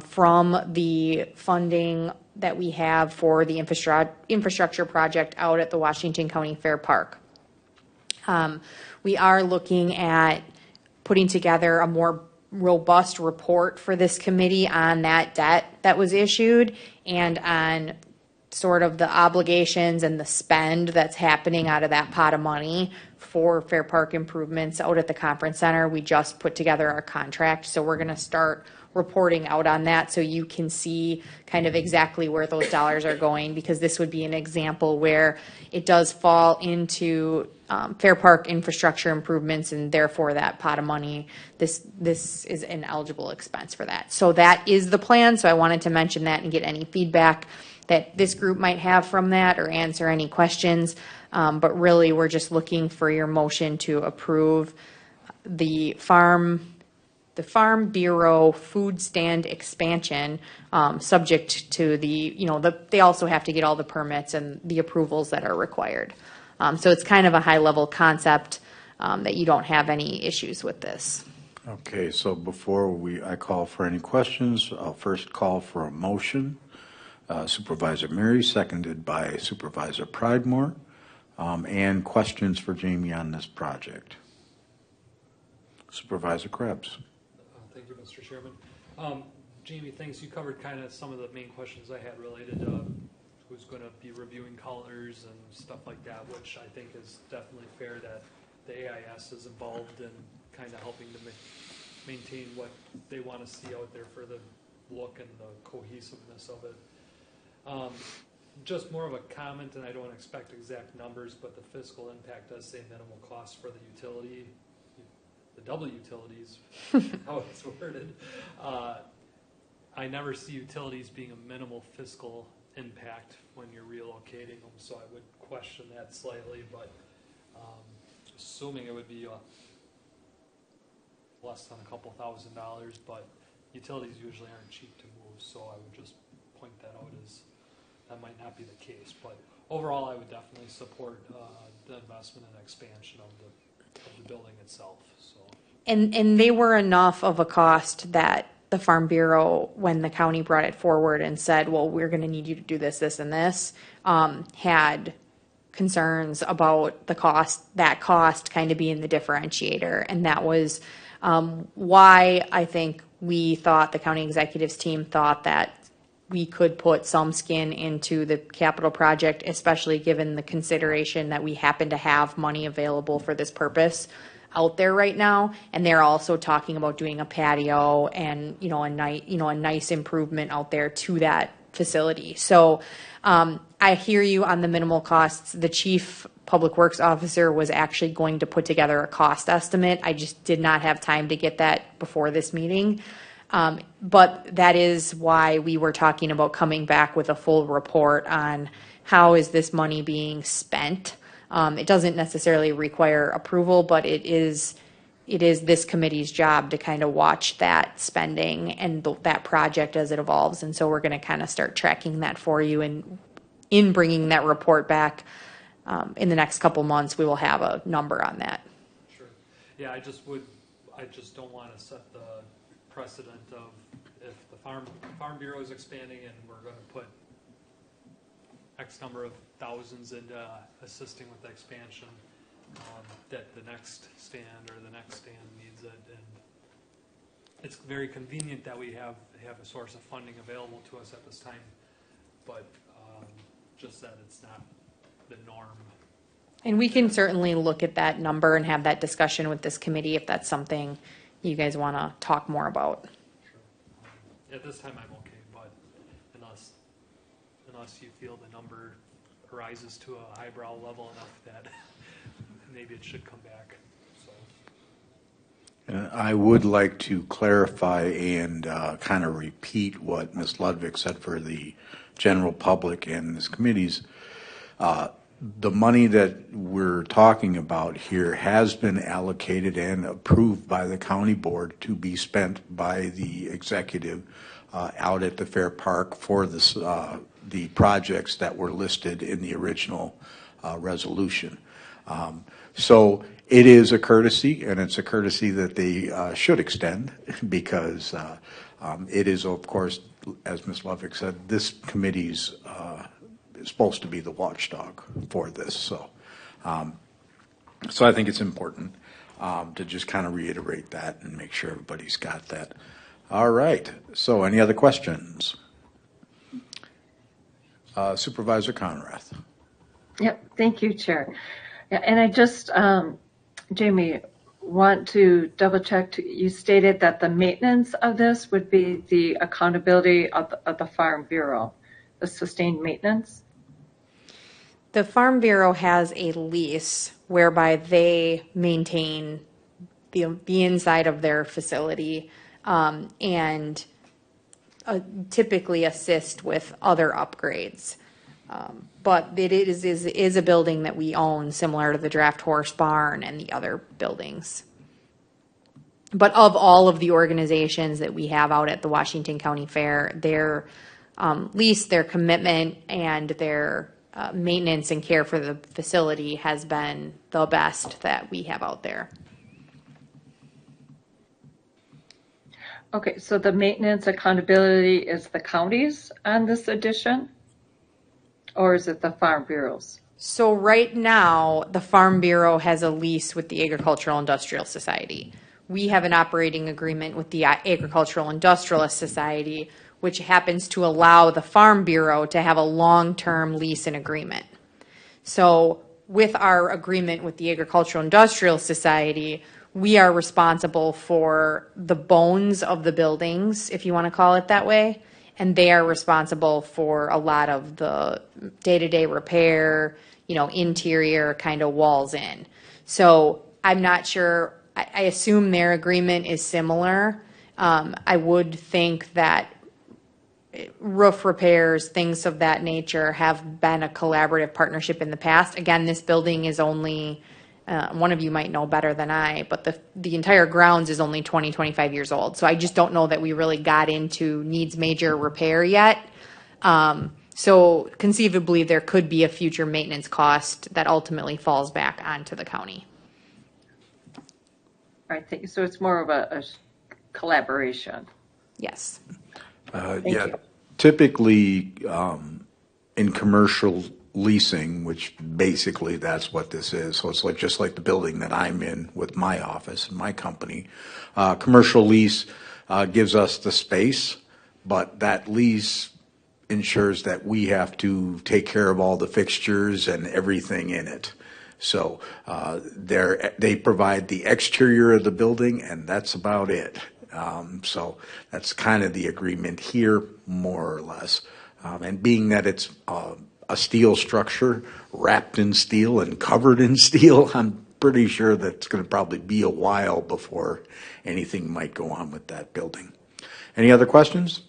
from the funding that we have for the infrastructure project out at the Washington County Fair Park. We are looking at putting together a more robust report for this committee on that debt that was issued, and on sort of the obligations and the spend that's happening out of that pot of money for Fair Park improvements out at the conference center. We just put together our contract, so we're going to start reporting out on that so you can see kind of exactly where those dollars are going, because this would be an example where it does fall into Fair Park infrastructure improvements, and therefore that pot of money, this is an eligible expense for that. So that is the plan. So I wanted to mention that and get any feedback that this group might have from that, or answer any questions. But really, we're just looking for your motion to approve the Farm Bureau food stand expansion, subject to they also have to get all the permits and the approvals that are required. So it's kind of a high-level concept that you don't have any issues with this. Okay, so before I call for any questions, I'll first call for a motion. Supervisor Mary, seconded by Supervisor Pridemore. And questions for Jamie on this project. Supervisor Krebs. Thank you, Mr. Chairman. Jamie, thanks. You covered kind of some of the main questions I had related to who's going to be reviewing colors and stuff like that, which I think is definitely fair that the AIS is involved in kind of helping to maintain what they want to see out there for the look and the cohesiveness of it. Just more of a comment, and I don't expect exact numbers, but the fiscal impact does say minimal cost for the utility, the double utilities, how it's worded. I never see utilities being a minimal fiscal impact when you're relocating them, so I would question that slightly, but assuming it would be less than a couple $1,000s, but utilities usually aren't cheap to move, so I would just point that out as that might not be the case. But overall, I would definitely support the investment and expansion of the building itself. So. And they were enough of a cost that the Farm Bureau, when the county brought it forward and said, well, we're going to need you to do this, this, and this, had concerns about that cost kind of being the differentiator. And that was why I think we thought, the county executives team thought, that we could put some skin into the capital project, especially given the consideration that we happen to have money available for this purpose out there right now. And they're also talking about doing a patio and, a nice improvement out there to that facility. So I hear you on the minimal costs. The chief public works officer was actually going to put together a cost estimate. I just did not have time to get that before this meeting. But that is why we were talking about coming back with a full report on how is this money being spent. It doesn't necessarily require approval, but it is this committee's job to kind of watch that spending and that project as it evolves. And so we're going to kind of start tracking that for you. And in bringing that report back in the next couple months, we will have a number on that. Sure. Yeah, I just don't want to set the precedent of if the Farm Bureau is expanding and we're going to put X number of thousands into assisting with the expansion, that the next stand or the next stand needs it. And it's very convenient that we have a source of funding available to us at this time, but just that it's not the norm. And we can certainly look at that number and have that discussion with this committee if that's something you guys want to talk more about. Sure. At this time, I'm okay, but unless you feel the number rises to a highbrow level enough that maybe it should come back. So. And I would like to clarify and kind of repeat what Ms. Ludwig said for the general public and this committee's. The money that we're talking about here has been allocated and approved by the county board to be spent by the executive out at the Fair Park for this, the projects that were listed in the original resolution. So it is a courtesy, and it's a courtesy that they should extend because it is, of course, as Ms. Ludwig said, this committee's supposed to be the watchdog for this. So I think it's important to just kind of reiterate that and make sure everybody's got that. All right. So any other questions? Supervisor Conrath. Yep. Thank you, Chair. Yeah, and I just, Jamie, want to double check. You stated that the maintenance of this would be the accountability of the Farm Bureau, the sustained maintenance. The Farm Bureau has a lease whereby they maintain the inside of their facility and typically assist with other upgrades. But it is a building that we own, similar to the Draft Horse Barn and the other buildings. But of all of the organizations that we have out at the Washington County Fair, their lease, their commitment, and their maintenance and care for the facility has been the best that we have out there. Okay, so the maintenance accountability is the counties on this addition? Or is it the Farm Bureaus? So right now, the Farm Bureau has a lease with the Agricultural Industrial Society. We have an operating agreement with the Agricultural Industrialist Society, which happens to allow the Farm Bureau to have a long-term lease and agreement. So with our agreement with the Agricultural Industrial Society, we are responsible for the bones of the buildings, if you want to call it that way, and they are responsible for a lot of the day-to-day repair, interior kind of walls in. So I'm not sure, I assume their agreement is similar. I would think that roof repairs, things of that nature, have been a collaborative partnership in the past. Again, this building is only, one of you might know better than I, but the entire grounds is only 25 years old. So I just don't know that we really got into needs major repair yet. So conceivably, there could be a future maintenance cost that ultimately falls back onto the county. All right, thank you. So it's more of a collaboration. Yes. Yeah, typically, in commercial leasing, which basically that's what this is. So it's just like the building that I'm in with my office and my company. Commercial lease gives us the space, but that lease ensures that we have to take care of all the fixtures and everything in it. So they provide the exterior of the building, and that's about it. So that's kind of the agreement here, more or less. And being that it's a steel structure wrapped in steel and covered in steel, I'm pretty sure that it's going to probably be a while before anything might go on with that building. Any other questions?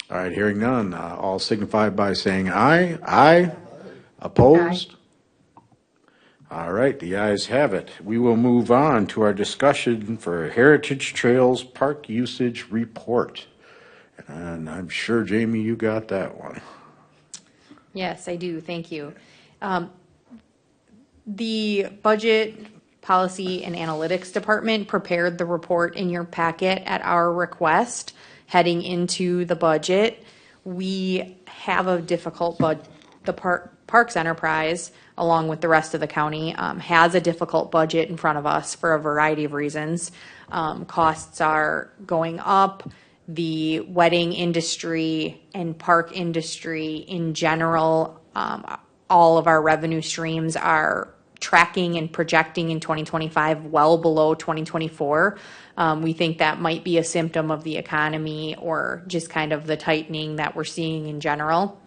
All right, hearing none, all signify by saying aye. Aye. Opposed? All right, the ayes have it. We will move on to our discussion for Heritage Trails Park Usage Report. And I'm sure, Jamie, you got that one. Yes, I do. Thank you. The Budget Policy and Analytics Department prepared the report in your packet at our request heading into the budget. We have a difficult the Parks Enterprise, along with the rest of the county, has a difficult budget in front of us for a variety of reasons. Costs are going up. The wedding industry and park industry in general, all of our revenue streams are tracking and projecting in 2025 well below 2024. We think that might be a symptom of the economy or just kind of the tightening that we're seeing in general.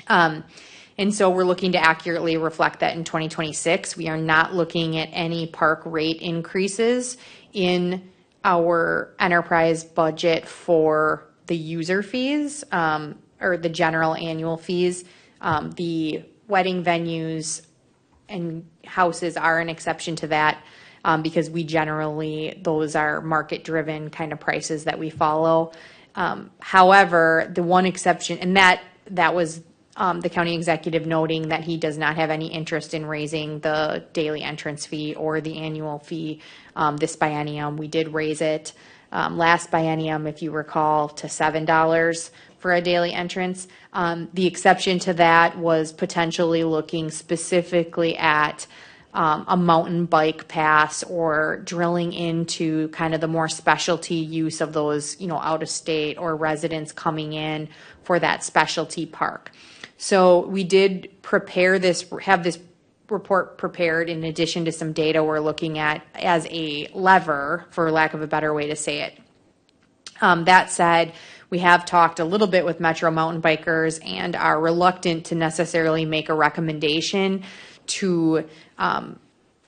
And so we're looking to accurately reflect that in 2026. We are not looking at any park rate increases in our enterprise budget for the user fees or the general annual fees. The wedding venues and houses are an exception to that because we generally, those are market-driven kind of prices that we follow. However, the one exception, and that was the county executive noting that he does not have any interest in raising the daily entrance fee or the annual fee this biennium. We did raise it last biennium, if you recall, to $7 for a daily entrance. The exception to that was potentially looking specifically at a mountain bike pass or drilling into kind of the more specialty use of those, out of state or residents coming in for that specialty park. So we did have this report prepared in addition to some data we're looking at as a lever, for lack of a better way to say it. That said, we have talked a little bit with Metro Mountain Bikers and are reluctant to necessarily make a recommendation to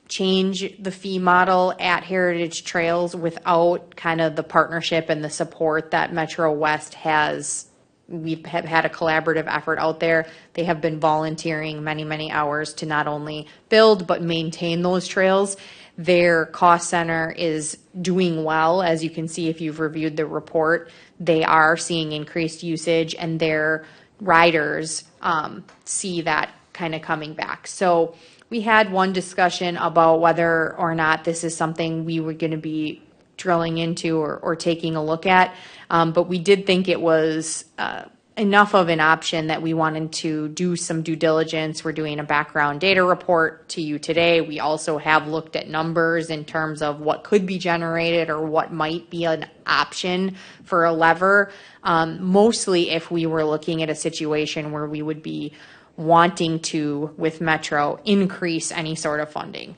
change the fee model at Heritage Trails without kind of the partnership and the support that Metro West has we have had a collaborative effort out there. They have been volunteering many, many hours to not only build but maintain those trails. Their cost center is doing well. As you can see, if you've reviewed the report, they are seeing increased usage, and their riders see that kind of coming back. So we had one discussion about whether or not this is something we were going to be drilling into or taking a look at. But we did think it was enough of an option that we wanted to do some due diligence. We're doing a background data report to you today. We also have looked at numbers in terms of what could be generated or what might be an option for a lever. Mostly if we were looking at a situation where we would be wanting to, with Metro, increase any sort of funding.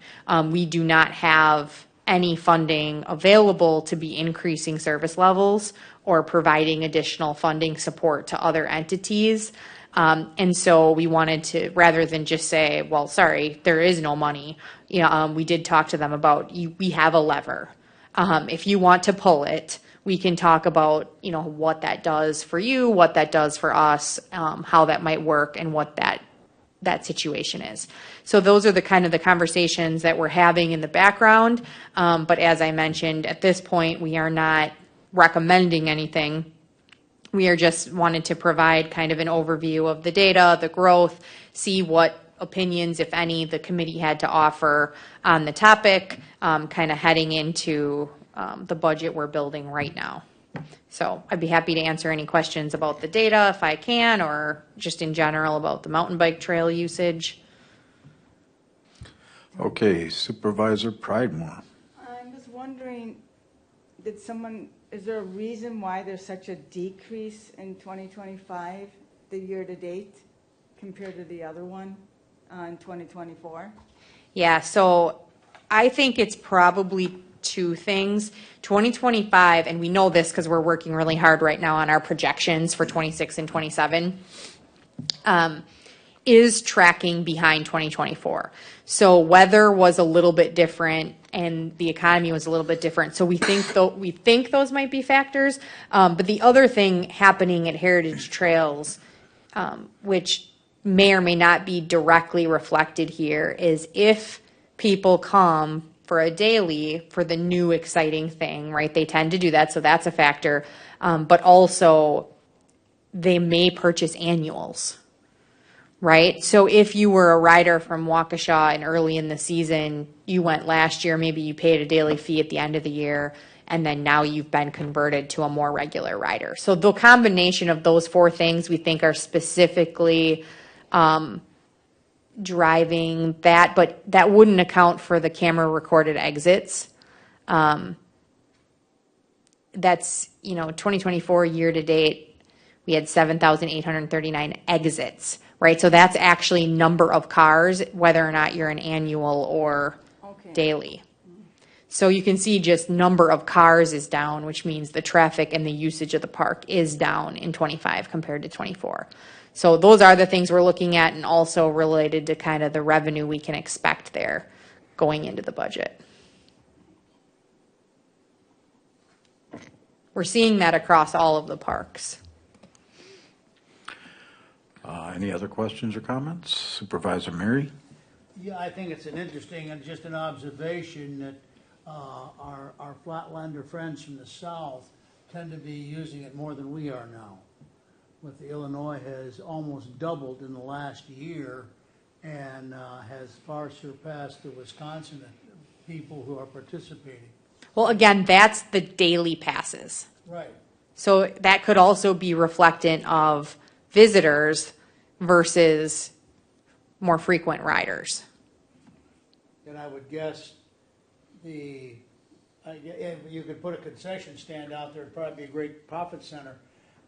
We do not have any funding available to be increasing service levels or providing additional funding support to other entities. And so we wanted to, rather than just say, well, sorry, there is no money, we did talk to them about, we have a lever. If you want to pull it, we can talk about, what that does for you, what that does for us, how that might work, and what that situation is. So those are the kind of the conversations that we're having in the background. But as I mentioned, at this point, we are not recommending anything. We are just wanted to provide kind of an overview of the data, the growth, see what opinions, if any, the committee had to offer on the topic, kind of heading into the budget we're building right now. So I'd be happy to answer any questions about the data if I can, or just in general about the mountain bike trail usage. Okay, Supervisor Pridemore. I'm just wondering, is there a reason why there's such a decrease in 2025, the year-to-date, compared to the other one in 2024? Yeah, so I think it's probably two things. 2025, and we know this because we're working really hard right now on our projections for 26 and 27, is tracking behind 2024. So weather was a little bit different and the economy was a little bit different. So we think those might be factors. But the other thing happening at Heritage Trails, which may or may not be directly reflected here, is if people come for a daily for the new exciting thing, right? They tend to do that, so that's a factor. But also, they may purchase annuals, right? So if you were a rider from Waukesha and early in the season, you went last year, maybe you paid a daily fee at the end of the year, and then now you've been converted to a more regular rider. So the combination of those four things we think are specifically driving that, but that wouldn't account for the camera recorded exits. That's, 2024 year to date, we had 7,839 exits, right? So that's actually number of cars, whether or not you're an annual or daily. So you can see just number of cars is down, which means the traffic and the usage of the park is down in 25 compared to 24. So those are the things we're looking at, and also related to kind of the revenue we can expect there going into the budget. We're seeing that across all of the parks. Any other questions or comments? Supervisor Mary? Yeah, I think it's an interesting and just an observation that our Flatlander friends from the south tend to be using it more than we are now. With the Illinois has almost doubled in the last year and has far surpassed the Wisconsin people who are participating. Well, again, that's the daily passes. Right. So that could also be reflectant of visitors versus more frequent riders. And I would guess you could put a concession stand out there, it'd probably be a great profit center,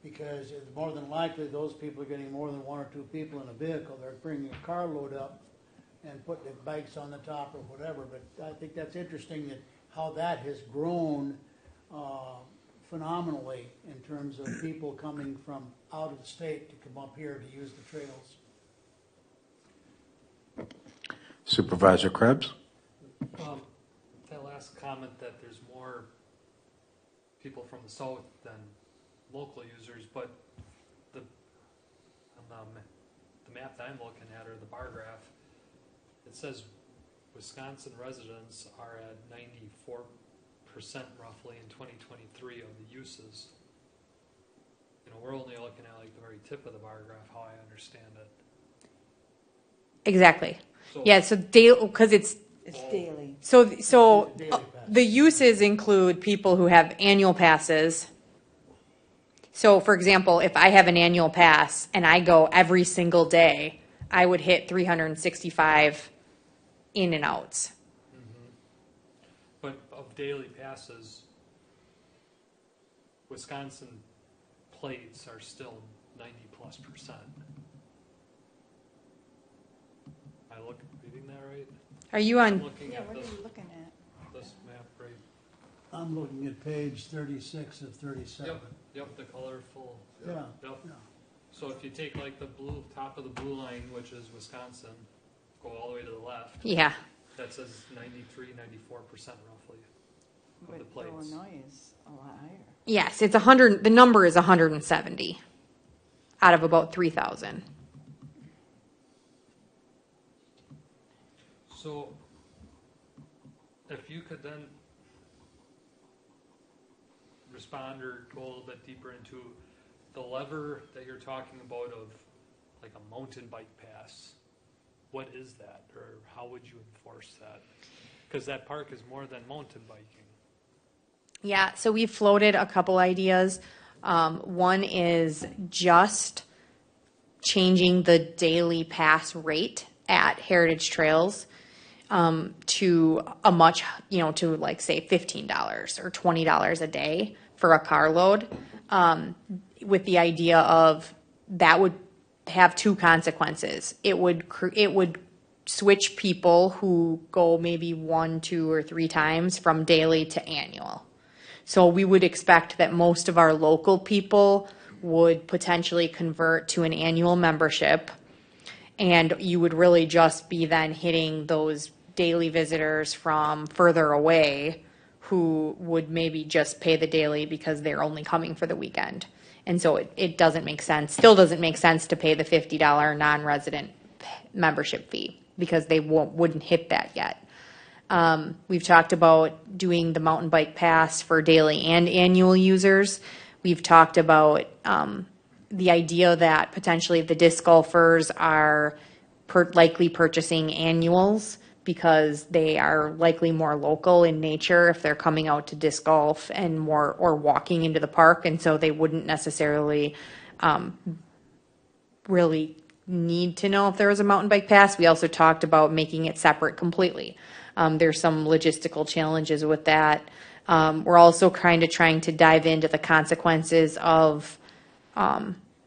because it's more than likely those people are getting more than one or two people in a vehicle. They're bringing a carload up and putting their bikes on the top or whatever. But I think that's interesting that how that has grown phenomenally in terms of people coming from out of the state to come up here to use the trails. Supervisor Krebs? That last comment that there's more people from the south than local users, but the the map that I'm looking at, or the bar graph, it says Wisconsin residents are at 94% roughly in 2023 of the uses. You know, we're only looking at like the very tip of the bar graph, how I understand it. Exactly. So- Yeah, so because it's daily. So the uses include people who have annual passes. So for example, if I have an annual pass and I go every single day, I would hit 365 in and outs. But of daily passes, Wisconsin plates are still 90+%. I reading that right? Are you on? Looking Yeah, at what are this, you looking at? this map right? I'm looking at page 36 of 37. Yep, the colorful. Yeah, Yep. yeah. So if you take like the blue, top of the blue line, which is Wisconsin, go all the way to the left. Yeah. That says 93, 94% roughly of the But plates. Illinois is a lot higher. Yes, it's 100. The number is 170 out of about 3,000. So if you could then respond or go a little bit deeper into the lever that you're talking about of like a mountain bike pass, what is that, or how would you enforce that? Because that park is more than mountain biking. Yeah, so we've floated a couple ideas. One is just changing the daily pass rate at Heritage Trails to a much, to like say $15 or $20 a day for a carload, with the idea of that would have two consequences. It would switch people who go maybe 1, 2, or 3 times from daily to annual. So we would expect that most of our local people would potentially convert to an annual membership, and you would really just be then hitting those daily visitors from further away who would maybe just pay the daily because they're only coming for the weekend. And so it doesn't make sense, still doesn't make sense to pay the $50 non-resident membership fee because they wouldn't hit that yet. We've talked about doing the mountain bike pass for daily and annual users. We've talked about the idea that potentially the disc golfers are likely purchasing annuals because they are likely more local in nature if they're coming out to disc golf and more or walking into the park, and so they wouldn't necessarily really need to know if there was a mountain bike pass. We also talked about making it separate completely. There's some logistical challenges with that. We're also kind of trying to dive into the consequences of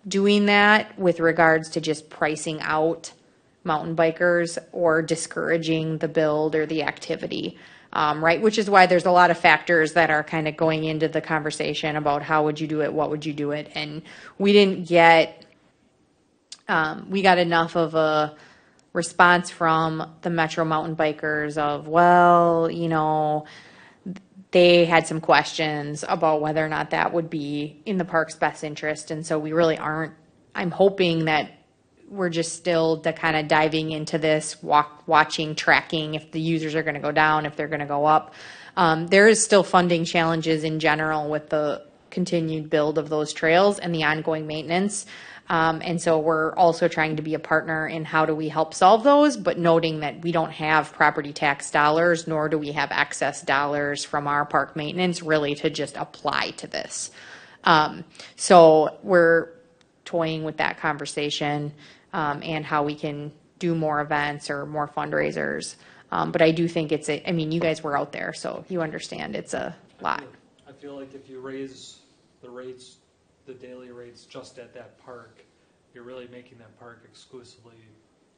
doing that with regards to just pricing out mountain bikers or discouraging the build or the activity, right? Which is why there's a lot of factors that are kind of going into the conversation about how would you do it, what would you do it, and we didn't get, we got enough of a response from the Metro mountain bikers of, well, they had some questions about whether or not that would be in the park's best interest, and so we really aren't. I'm hoping that we're just still kind of diving into this, watching, tracking if the users are going to go down, if they're going to go up. There is still funding challenges in general with the continued build of those trails and the ongoing maintenance. And so we're also trying to be a partner in how do we help solve those, but noting that we don't have property tax dollars, nor do we have excess dollars from our park maintenance really to just apply to this. So we're toying with that conversation and how we can do more events or more fundraisers. But I do think you guys were out there, so you understand it's a lot. I feel like if you raise the rates, the daily rates just at that park, you're really making that park exclusively,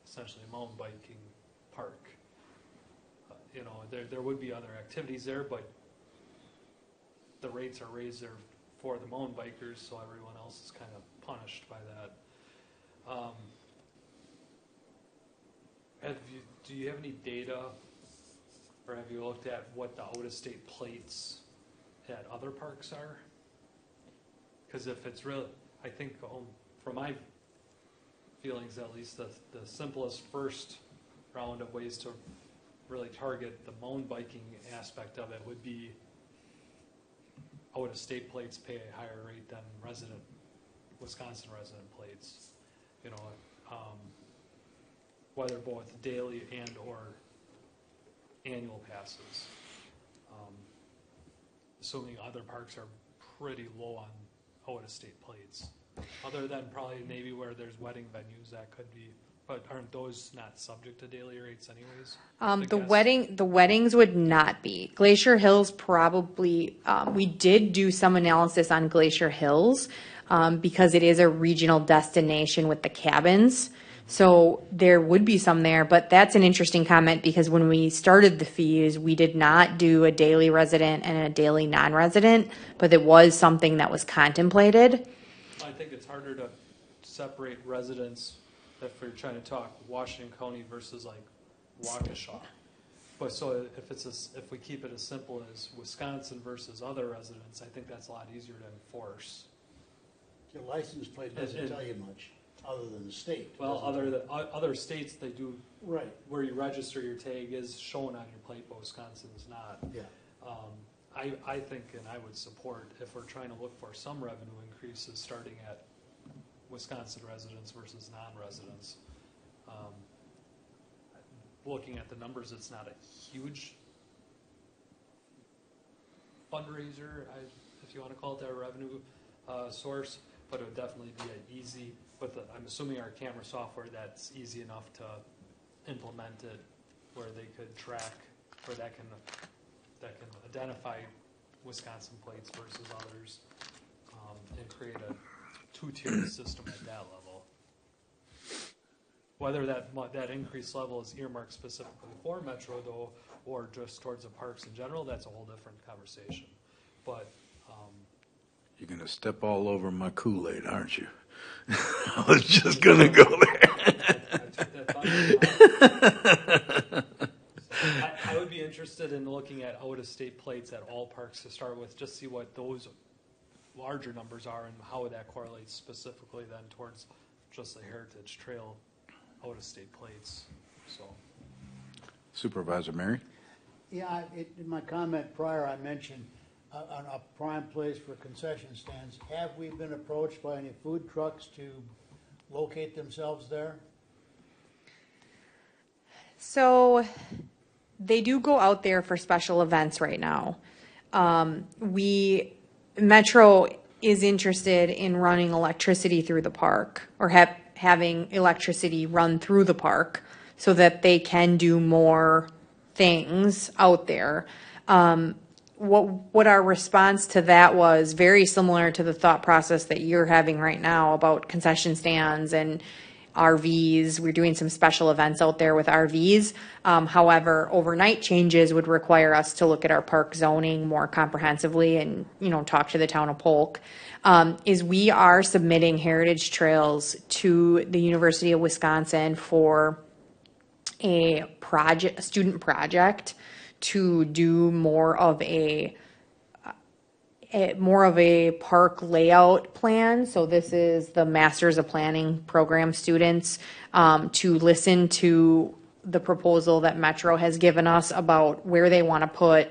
essentially a mountain biking park. There would be other activities there, but the rates are raised there for the mountain bikers, so everyone else is kind of punished by that. Do you have any data, or have you looked at what the out-of-state plates at other parks are? Because if it's real, I think from my feelings, at least the simplest first round of ways to really target the mountain biking aspect of it would be out-of-state plates pay a higher rate than Wisconsin resident plates. You know, whether both daily and or annual passes. Assuming other parks are pretty low on out-of-state plates. Other than probably maybe where there's wedding venues, that could be, but aren't those not subject to daily rates anyways? The weddings would not be. Glacier Hills probably, we did do some analysis on Glacier Hills because it is a regional destination with the cabins. So there would be some there, but that's an interesting comment because when we started the fees, we did not do a daily resident and a daily non-resident, but it was something that was contemplated. I think it's harder to separate residents if we're trying to talk Washington County versus like Waukesha. But so if we keep it as simple as Wisconsin versus other residents, I think that's a lot easier to enforce. Your license plate doesn't tell you much, other than the state. Well, other states, they do, right, where you register your tag is shown on your plate, but Wisconsin is not. Yeah. I think, and I would support, if we're trying to look for some revenue increases, starting at Wisconsin residents versus non-residents. Looking at the numbers, it's not a huge fundraiser, if you want to call it that, revenue source, but it would definitely be an easy, I'm assuming our camera software, that's easy enough to implement it where they could track, where that can identify Wisconsin plates versus others, and create a two-tiered system at that level. Whether that increased level is earmarked specifically for Metro, though, or just towards the parks in general, that's a whole different conversation. But you're going to step all over my Kool-Aid, aren't you? I was just going to go there. I would be interested in looking at out-of-state plates at all parks to start with, just see what those larger numbers are and how that correlates specifically then towards just the Heritage Trail out-of-state plates. So, Supervisor Mary? Yeah, in my comment prior, I mentioned a prime place for concession stands. Have we been approached by any food trucks to locate themselves there? So they do go out there for special events right now. Metro is interested in running electricity through the park, or having electricity run through the park so that they can do more things out there. What our response to that was very similar to the thought process that you're having right now about concession stands and RVs. We're doing some special events out there with RVs. However, overnight changes would require us to look at our park zoning more comprehensively and, talk to the town of Polk. Is we are submitting heritage trails to the University of Wisconsin for a student project to do more of a park layout plan. So this is the Masters of Planning program students to listen to the proposal that Metro has given us about where they want to put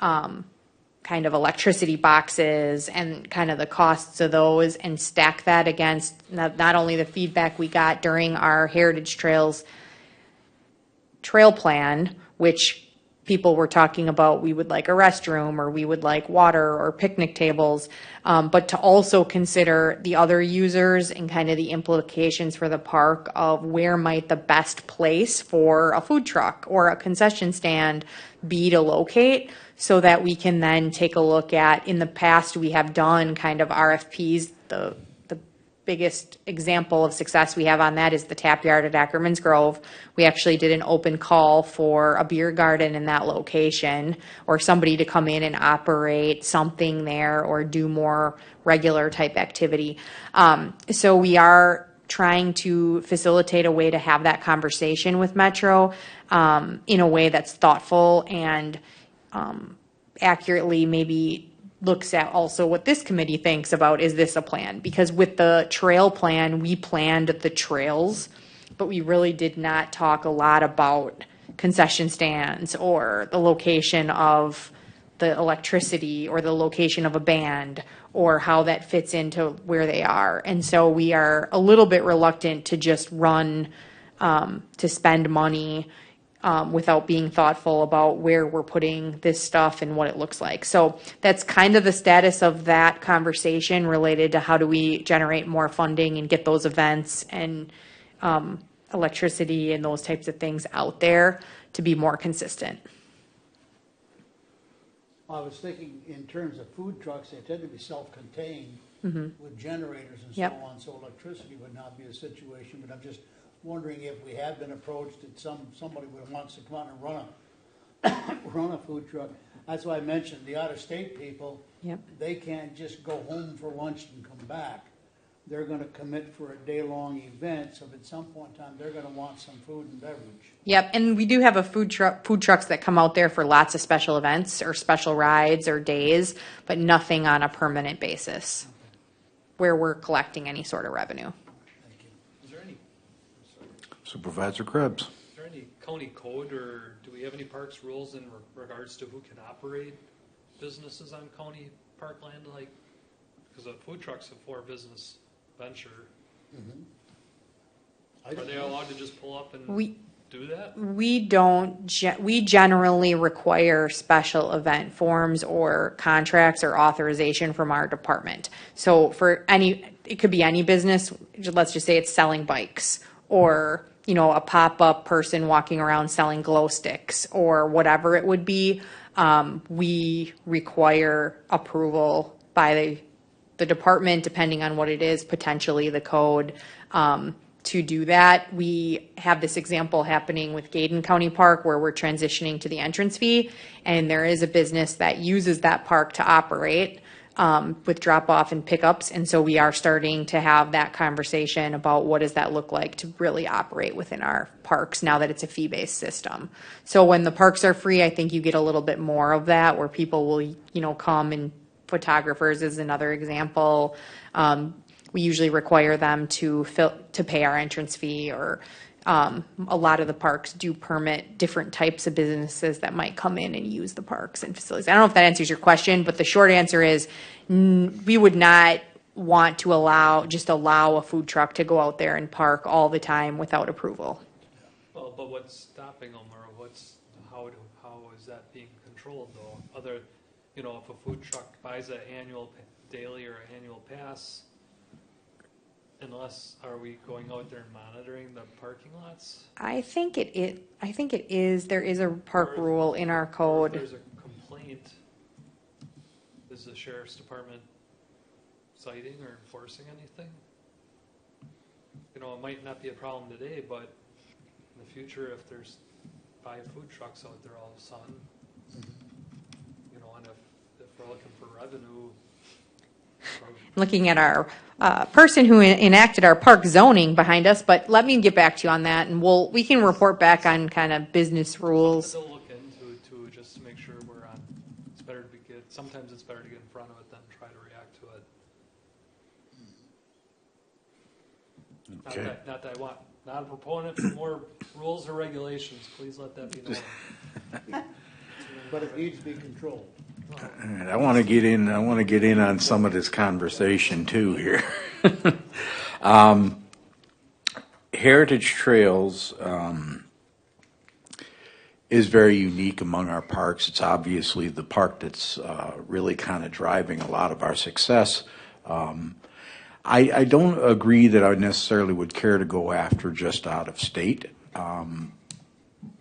kind of electricity boxes and kind of the costs of those, and stack that against not only the feedback we got during our Heritage Trails trail plan, which people were talking about, we would like a restroom or we would like water or picnic tables, but to also consider the other users and kind of the implications for the park of where might the best place for a food truck or a concession stand be to locate, so that we can then take a look at, in the past we have done kind of RFPs. The biggest example of success we have on that is the Tap Yard at Ackerman's Grove. We actually did an open call for a beer garden in that location, or somebody to come in and operate something there or do more regular type activity. So we are trying to facilitate a way to have that conversation with Metro in a way that's thoughtful and accurately maybe looks at also what this committee thinks about, is this a plan? Because with the trail plan, we planned the trails, but we really did not talk a lot about concession stands or the location of the electricity or the location of a band or how that fits into where they are. And so we are a little bit reluctant to just run, to spend money without being thoughtful about where we're putting this stuff and what it looks like. So that's kind of the status of that conversation related to how do we generate more funding and get those events and electricity and those types of things out there to be more consistent. I was thinking in terms of food trucks, they tend to be self-contained with generators and Yep. so on, so electricity would not be a situation, but I'm just wondering if we have been approached that somebody would want to come out and run a food truck. That's why I mentioned the out-of-state people. Yep. They can't just go home for lunch and come back. They're gonna commit for a day-long event, so at some point in time, they're gonna want some food and beverage. Yep, and we do have a food trucks that come out there for lots of special events or special rides or days, but nothing on a permanent basis where we're collecting any sort of revenue. Is there any, Supervisor Krebs. is there any county code, or do we have any parks rules in regards to who can operate businesses on county parkland? Like, because a food truck's a for-business venture. Are they allowed to just pull up and do that? We don't, we generally require special event forms or contracts or authorization from our department. So for it could be any business, let's just say it's selling bikes or, a pop-up person walking around selling glow sticks or whatever it would be. We require approval by the department, depending on what it is, potentially the code, to do that. We have this example happening with Gaydon County Park where we're transitioning to the entrance fee, and there is a business that uses that park to operate with drop-off and pickups, and so we are starting to have that conversation about what does that look like to really operate within our parks now that it's a fee-based system. So when the parks are free, I think you get a little bit more of that where people will, come, and photographers is another example. We usually require them to pay our entrance fee, or a lot of the parks do permit different types of businesses that might come in and use the parks and facilities. I don't know if that answers your question, but the short answer is we would not want to allow a food truck to go out there and park all the time without approval. Well, but what's stopping them, or how is that being controlled though? If a food truck buys an annual daily or an annual pass, are we going out there and monitoring the parking lots? I think it is. There is a park rule in our code. If there's a complaint, is the sheriff's department citing or enforcing anything? It might not be a problem today, but in the future, if there's 5 food trucks out there all of a sudden, and if we're looking for revenue. Looking at our person who enacted our park zoning behind us, but let me get back to you on that, and we can report back on kind of business rules. Still look into it too, just to make sure we're on. It's better to sometimes it's better to get in front of it than try to react to it. Okay. Not that I want, not a proponent for more rules or regulations. Please let that be known. But it needs to be controlled. All right, I want to get in on some of this conversation too here. Heritage Trails is very unique among our parks. It's obviously the park that's really kind of driving a lot of our success. I don't agree that I necessarily would care to go after just out of state.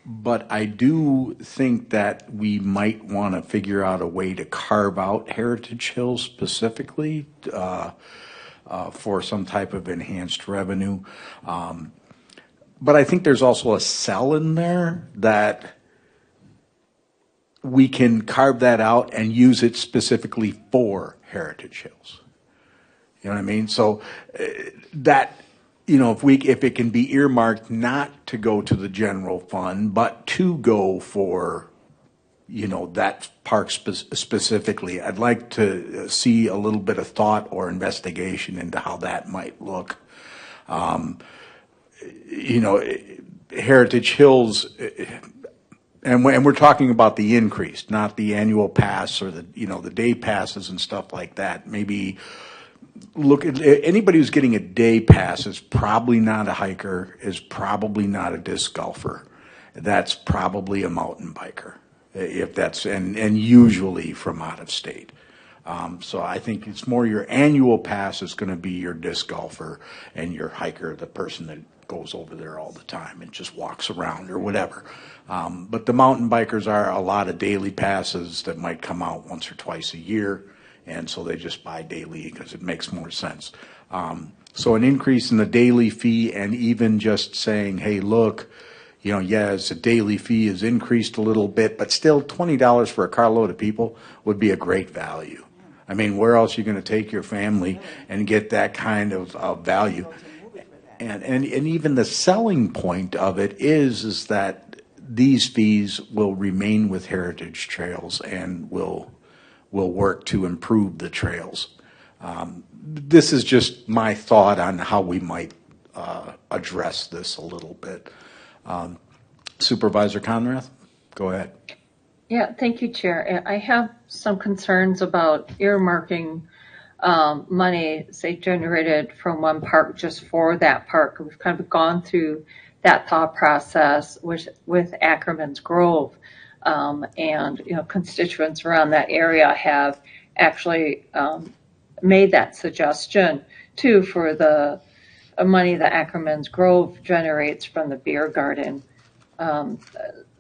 But I do think that we might want to figure out a way to carve out Heritage Hills specifically for some type of enhanced revenue. But I think there's also a cell in there that we can carve that out and use it specifically for Heritage Hills. You know what I mean? So that... if it can be earmarked not to go to the general fund, but to go for, that park specifically. I'd like to see a little bit of thought or investigation into how that might look. Heritage Hills, and we're talking about the increase, not the annual pass or the day passes and stuff like that. Maybe look at anybody who's getting a day pass is probably not a hiker, is probably not a disc golfer. That's probably a mountain biker, if that's, and usually from out of state. So I think it's more your annual pass is going to be your disc golfer and your hiker, the person that goes over there all the time and just walks around or whatever. But the mountain bikers are a lot of daily passes that might come out once or twice a year, and so they just buy daily because it makes more sense. So an increase in the daily fee, and even just saying, hey, look, yes, the daily fee is increased a little bit, but still $20 for a carload of people would be a great value. I mean, where else are you going to take your family and get that kind of value? And even the selling point of it is that these fees will remain with Heritage Trails and will work to improve the trails. This is just my thought on how we might address this a little bit. Supervisor Conrath, go ahead. Yeah, thank you, Chair. I have some concerns about earmarking money, say, generated from one park just for that park. We've kind of gone through that thought process with Ackerman's Grove, and constituents around that area have actually made that suggestion too for the money that Ackerman's Grove generates from the beer garden.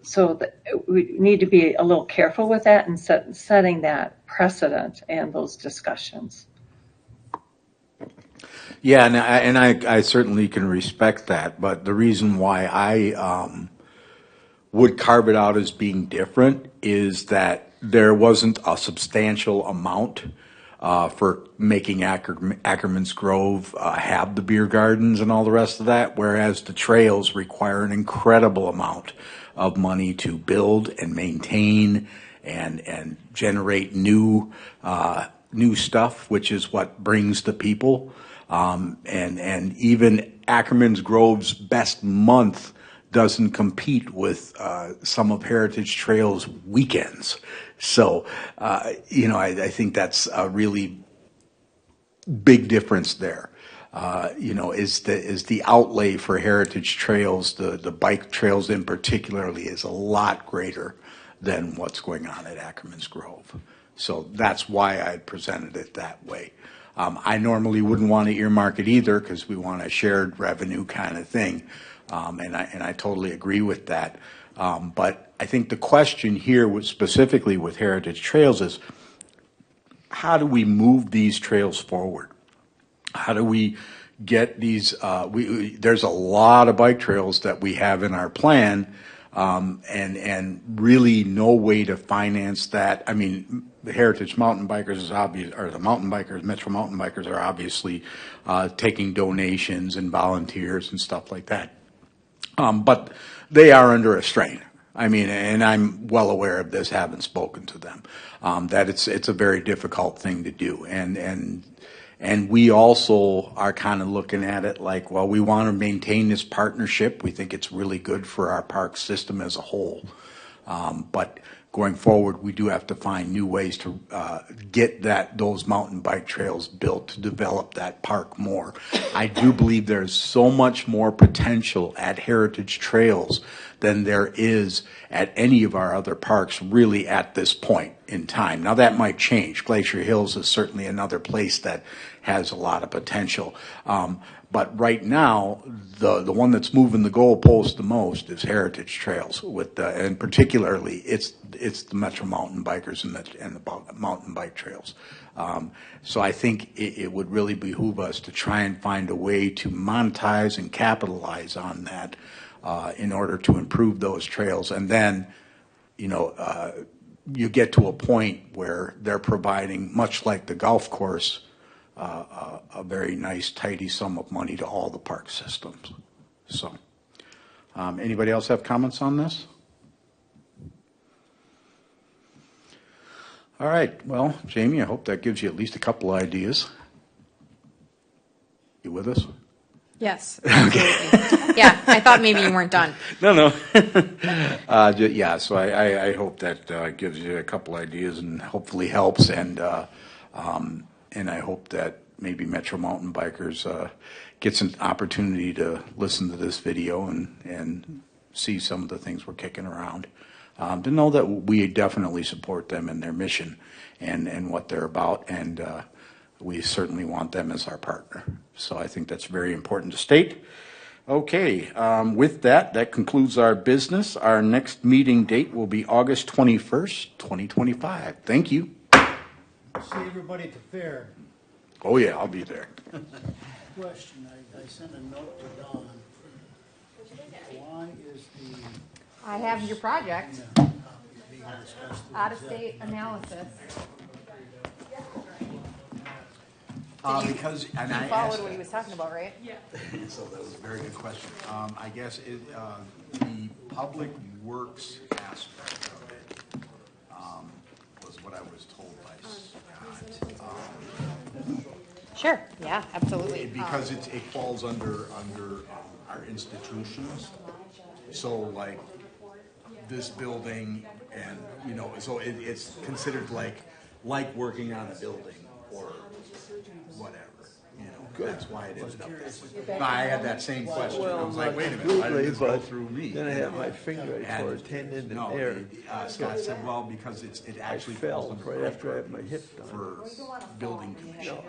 So we need to be a little careful with that and setting that precedent and those discussions. Yeah, and I certainly can respect that, but the reason why I would carve it out as being different is that there wasn't a substantial amount for making Ackerman's Grove have the beer gardens and all the rest of that, whereas the trails require an incredible amount of money to build and maintain and generate new stuff, which is what brings the people. And even Ackerman's Grove's best month doesn't compete with some of Heritage Trail's weekends. So, I think that's a really big difference there. Is the outlay for Heritage Trails, the bike trails in particularly, is a lot greater than what's going on at Ackerman's Grove. So that's why I presented it that way. I normally wouldn't want to earmark it either because we want a shared revenue kind of thing, and I totally agree with that. But I think the question here, specifically with Heritage Trails, is how do we move these trails forward? How do we get these? There's a lot of bike trails that we have in our plan, and really no way to finance that. I mean, the Heritage Mountain Bikers is obvious, or the mountain bikers, Metro Mountain Bikers are obviously taking donations and volunteers and stuff like that. But they are under a strain. I mean, and I'm well aware of this, having spoken to them, that it's a very difficult thing to do. And we also are kind of looking at it like, well, we want to maintain this partnership. We think it's really good for our park system as a whole. But going forward, we do have to find new ways to get those mountain bike trails built to develop that park more. I do believe there's so much more potential at Heritage Trails than there is at any of our other parks really at this point in time. Now that might change. Glacier Hills is certainly another place that has a lot of potential. But right now, the one that's moving the goalpost the most is Heritage Trails, and particularly it's the Metro Mountain Bikers and the mountain bike trails. So I think it would really behoove us to try and find a way to monetize and capitalize on that in order to improve those trails. And then, you get to a point where they're providing, much like the golf course, a very nice, tidy sum of money to all the park systems. So, anybody else have comments on this? All right, well, Jamie, I hope that gives you at least a couple ideas. You with us? Yes, absolutely. Yeah, I thought maybe you weren't done. No. Yeah, so I hope that gives you a couple ideas and hopefully helps, and I hope that maybe Metro Mountain Bikers gets an opportunity to listen to this video and see some of the things we're kicking around. To know that we definitely support them in their mission and what they're about, and we certainly want them as our partner. So I think that's very important to state. Okay, with that concludes our business. Our next meeting date will be August 21st, 2025. Thank you. See everybody at the fair. Oh yeah, I'll be there. Question, I sent a note to Don. Why is the... I have your project, being discussed with out-of-state analysis. Because, and You I followed asked what he was talking about, right? Yeah. So that was a very good question. I guess the public works aspect of it was what I was told by Scott. Sure, yeah, absolutely. Because it falls under our institutions. So like this building and, so it's considered like working on a building or whatever. That's why it ended up this way. I had that same question. I was like, wait a minute, why did this go through me? Then I had my finger, I tore a tendon in there. Scott said, well, because it actually fell falls under right after I had my hip done. for building commission.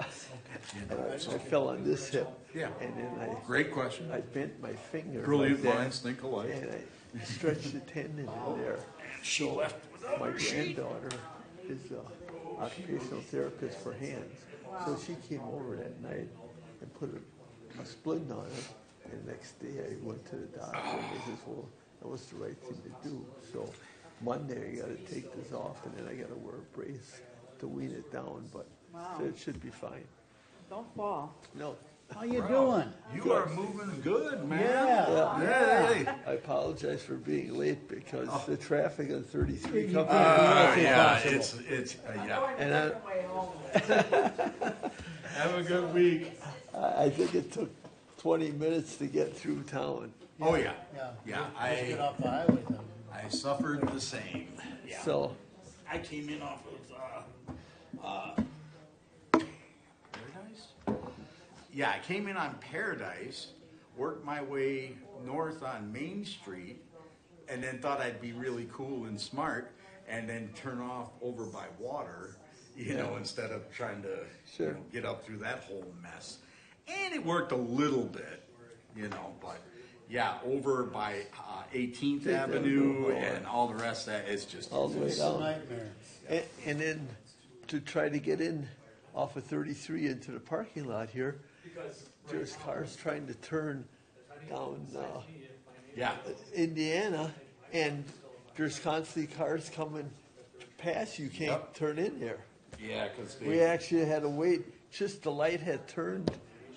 I fell on this hip. Yeah. And then Great question. I bent my finger. Brilliant like that, minds think alike. And I stretched the tendon in there. She left without My her sheet. granddaughter is an occupational therapist for hands. So she came over that night and put a splint on it. And the next day I went to the doctor and they said, well, that was the right thing to do. So Monday I got to take this off and then I got to wear a brace to wean it down. But so it should be fine. Don't fall. No. How you doing? You are moving good, man. Yeah. I apologize for being late because the traffic on 33 Yeah, And Have a good week. I think it took 20 minutes to get through town. Oh, yeah. Yeah. Just get off the highway then. I suffered the same. Yeah. So I came in off of, Paradise? Yeah, I came in on Paradise, worked my way north on Main Street, and then thought I'd be really cool and smart, and then turn off over by Water, instead of trying to get up through that whole mess. And it worked a little bit, but yeah, over by 18th Avenue and all the rest of that, it's just all the way It's a down. nightmare. And then to try to get in off of 33 into the parking lot here, there's cars trying to turn down Indiana, and there's constantly cars coming past. You can't turn in there. Yeah, because We actually had to wait. Just the light had turned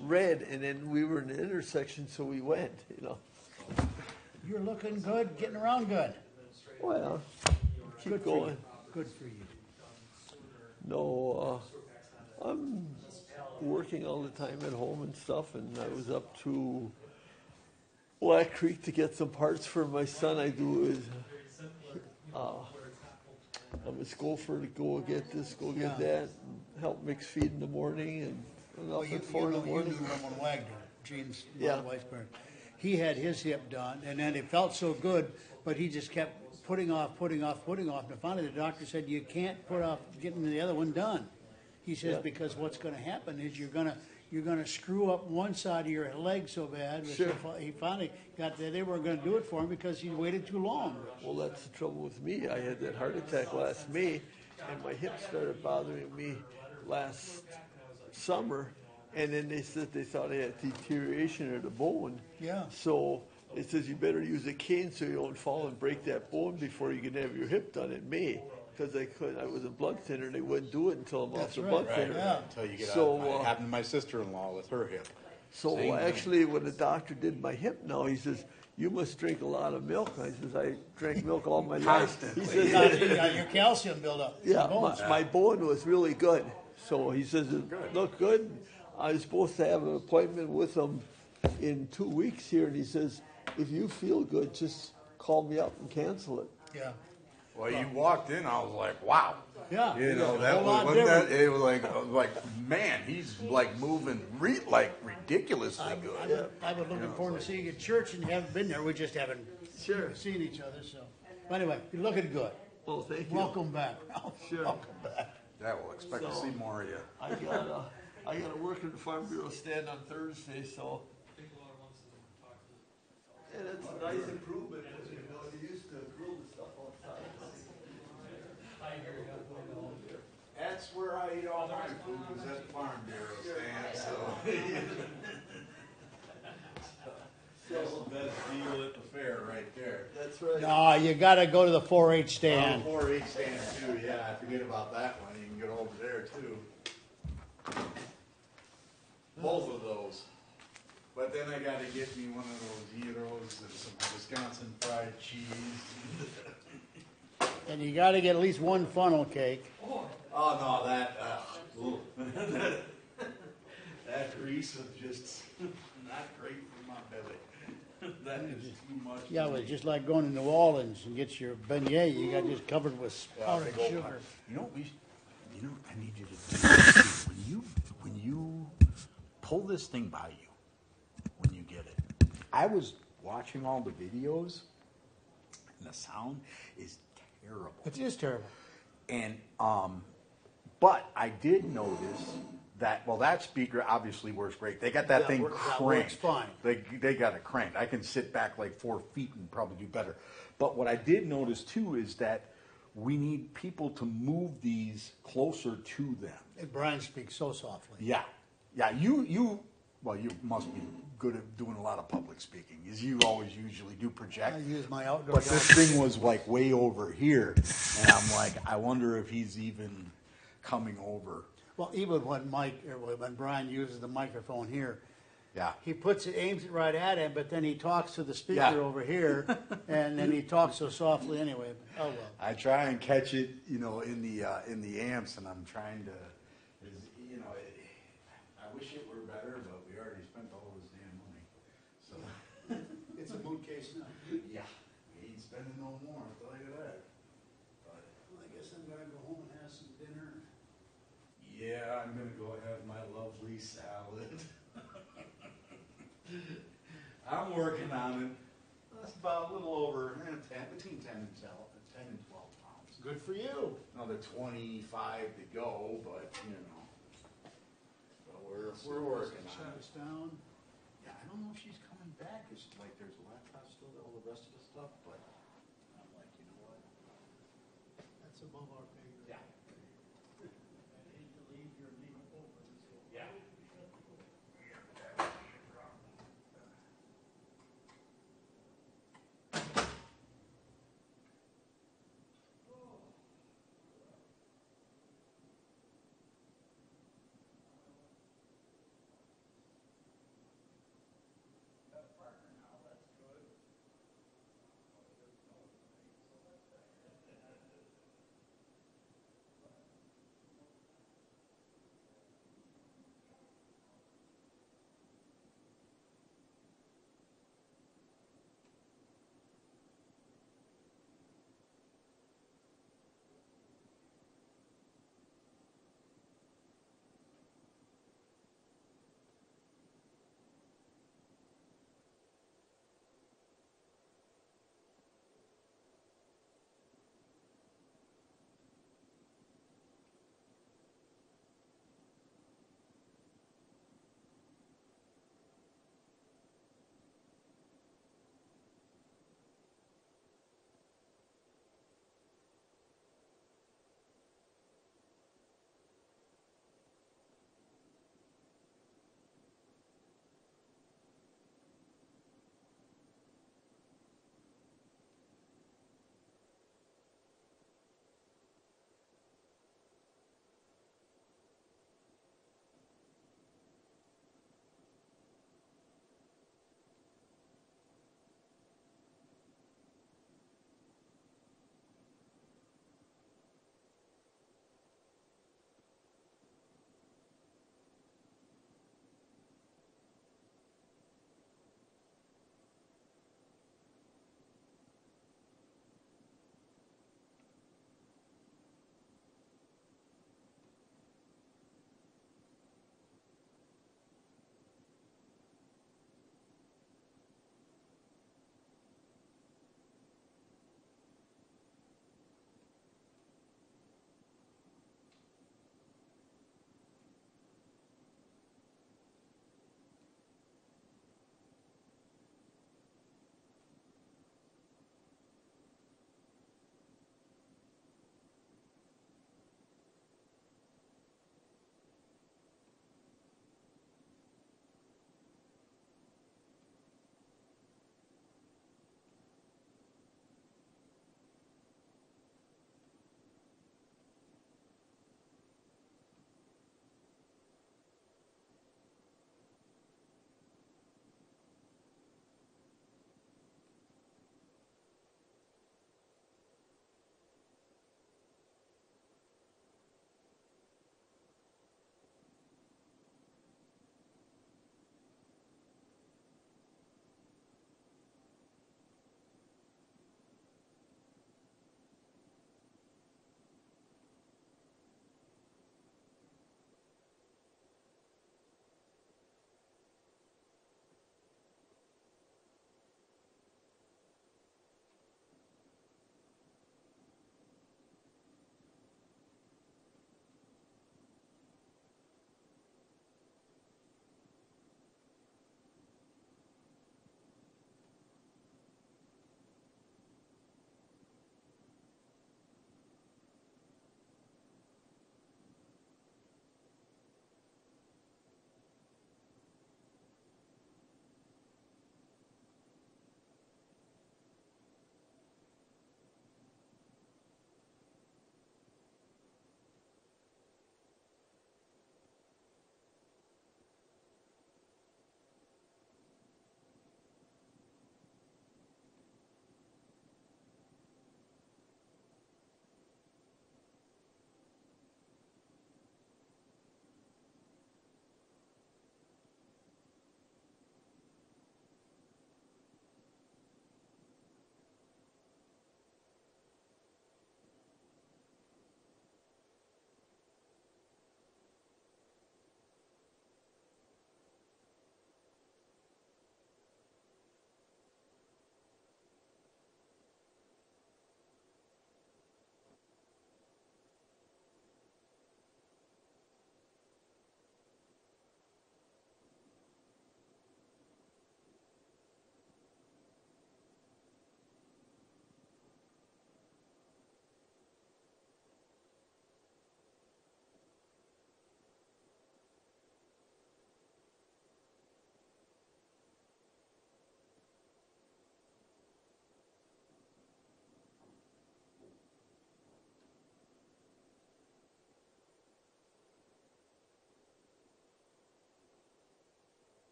red, and then we were in the intersection, so we went. You're looking good, getting around good. Well, keep Good for going. you. Good for you. No, I'm working all the time at home and stuff, and I was up to Black Creek to get some parts for my son. I'm a scoffer to go get this, go get that, and help mix feed in the morning, and up at 4 in the morning. You knew Roman Wagner, Gene's Yeah. wife's parent. He had his hip done, and then it felt so good, but he just kept putting off. And finally, the doctor said, you can't put off getting the other one done. He says, because what's going to happen is you're going to screw up one side of your leg so bad. Sure. He finally got there. They weren't going to do it for him because he waited too long. Well, that's the trouble with me. I had that heart attack last May, and my hip started bothering me last summer. And then they said they thought I had deterioration of the bone. Yeah. So it says you better use a cane so you don't fall and break that bone before you can have your hip done in May. Because I was a blood thinner, and they wouldn't do it until I'm off the blood thinner. Yeah. Until you get So, out. It happened to my sister-in-law with her hip. So Same thing. actually, when the doctor did my hip now, he says, you must drink a lot of milk. I says, I drank milk all my life. He says, Your calcium buildup. yeah, my bone was really good. So he says, it looked good. I was supposed to have an appointment with him in 2 weeks here, and he says, if you feel good, just call me up and cancel it. Yeah. Well, you walked in, I was like, wow. Yeah. You know, A that whole lot was, wasn't that, different. it was like, man, he's like moving like ridiculously good. I've been looking forward to seeing you at church, and you haven't been there. We just haven't seen each other, so. But anyway, you're looking good. Well, thank you. Welcome back. Sure. Welcome back. Yeah, we'll expect to see more of you. I gotta work in the Farm Bureau stand on Thursday, so. And it's a nice improvement, you know, you used to grill the stuff outside. That's where I eat all my food, is at the Farm Bureau stand, so. That's the best deal at the fair right there. That's right. No, you gotta go to the 4-H stand. 4-H stand too, yeah, I forget about that one, you can get over there too. Both of those. But then I gotta get me one of those gyros and some Wisconsin fried cheese. And you gotta get at least one funnel cake. Oh, no, that, that grease was just not great for my belly. That is too much. Yeah, but just like going to New Orleans and get your beignet, you got just covered with powdered big old sugar. pie. You know, I need you to do this. When you pull this thing by you, when you get it. I was watching all the videos, and the sound is terrible. It is terrible. And, but I did notice that, well, that speaker obviously works great. They got that thing That cranked. works fine. They got it cranked. I can sit back like 4 feet and probably do better. But what I did notice too is that we need people to move these closer to them. And Brian speaks so softly. Yeah, yeah. Well, you must be good at doing a lot of public speaking, as you always usually do project. I use my outdoor. But this thing was like way over here, and I'm like, I wonder if he's even coming over. Well, even when Brian uses the microphone here, Yeah. he puts it, aims it right at him, but then he talks to the speaker Yeah. over here, and then he talks so softly anyway. Oh well. I try and catch it, in the amps, and I'm trying to, I wish it were better, but we already spent all this damn money. So It's a moot case now. yeah, we ain't spending no more. I'll tell you that. But Well, I guess I'm gonna go home and have some dinner. yeah, I'm gonna go have my lovely salad. I'm working on it. That's about a little over 10, between 10 and 12 pounds. Good for you. Another 25 to go, but so we're working Shut on it. us down. Yeah, I don't know if she's coming back. It's like there's a laptop still, all the rest of the stuff, but I'm like, you know what? That's above our pay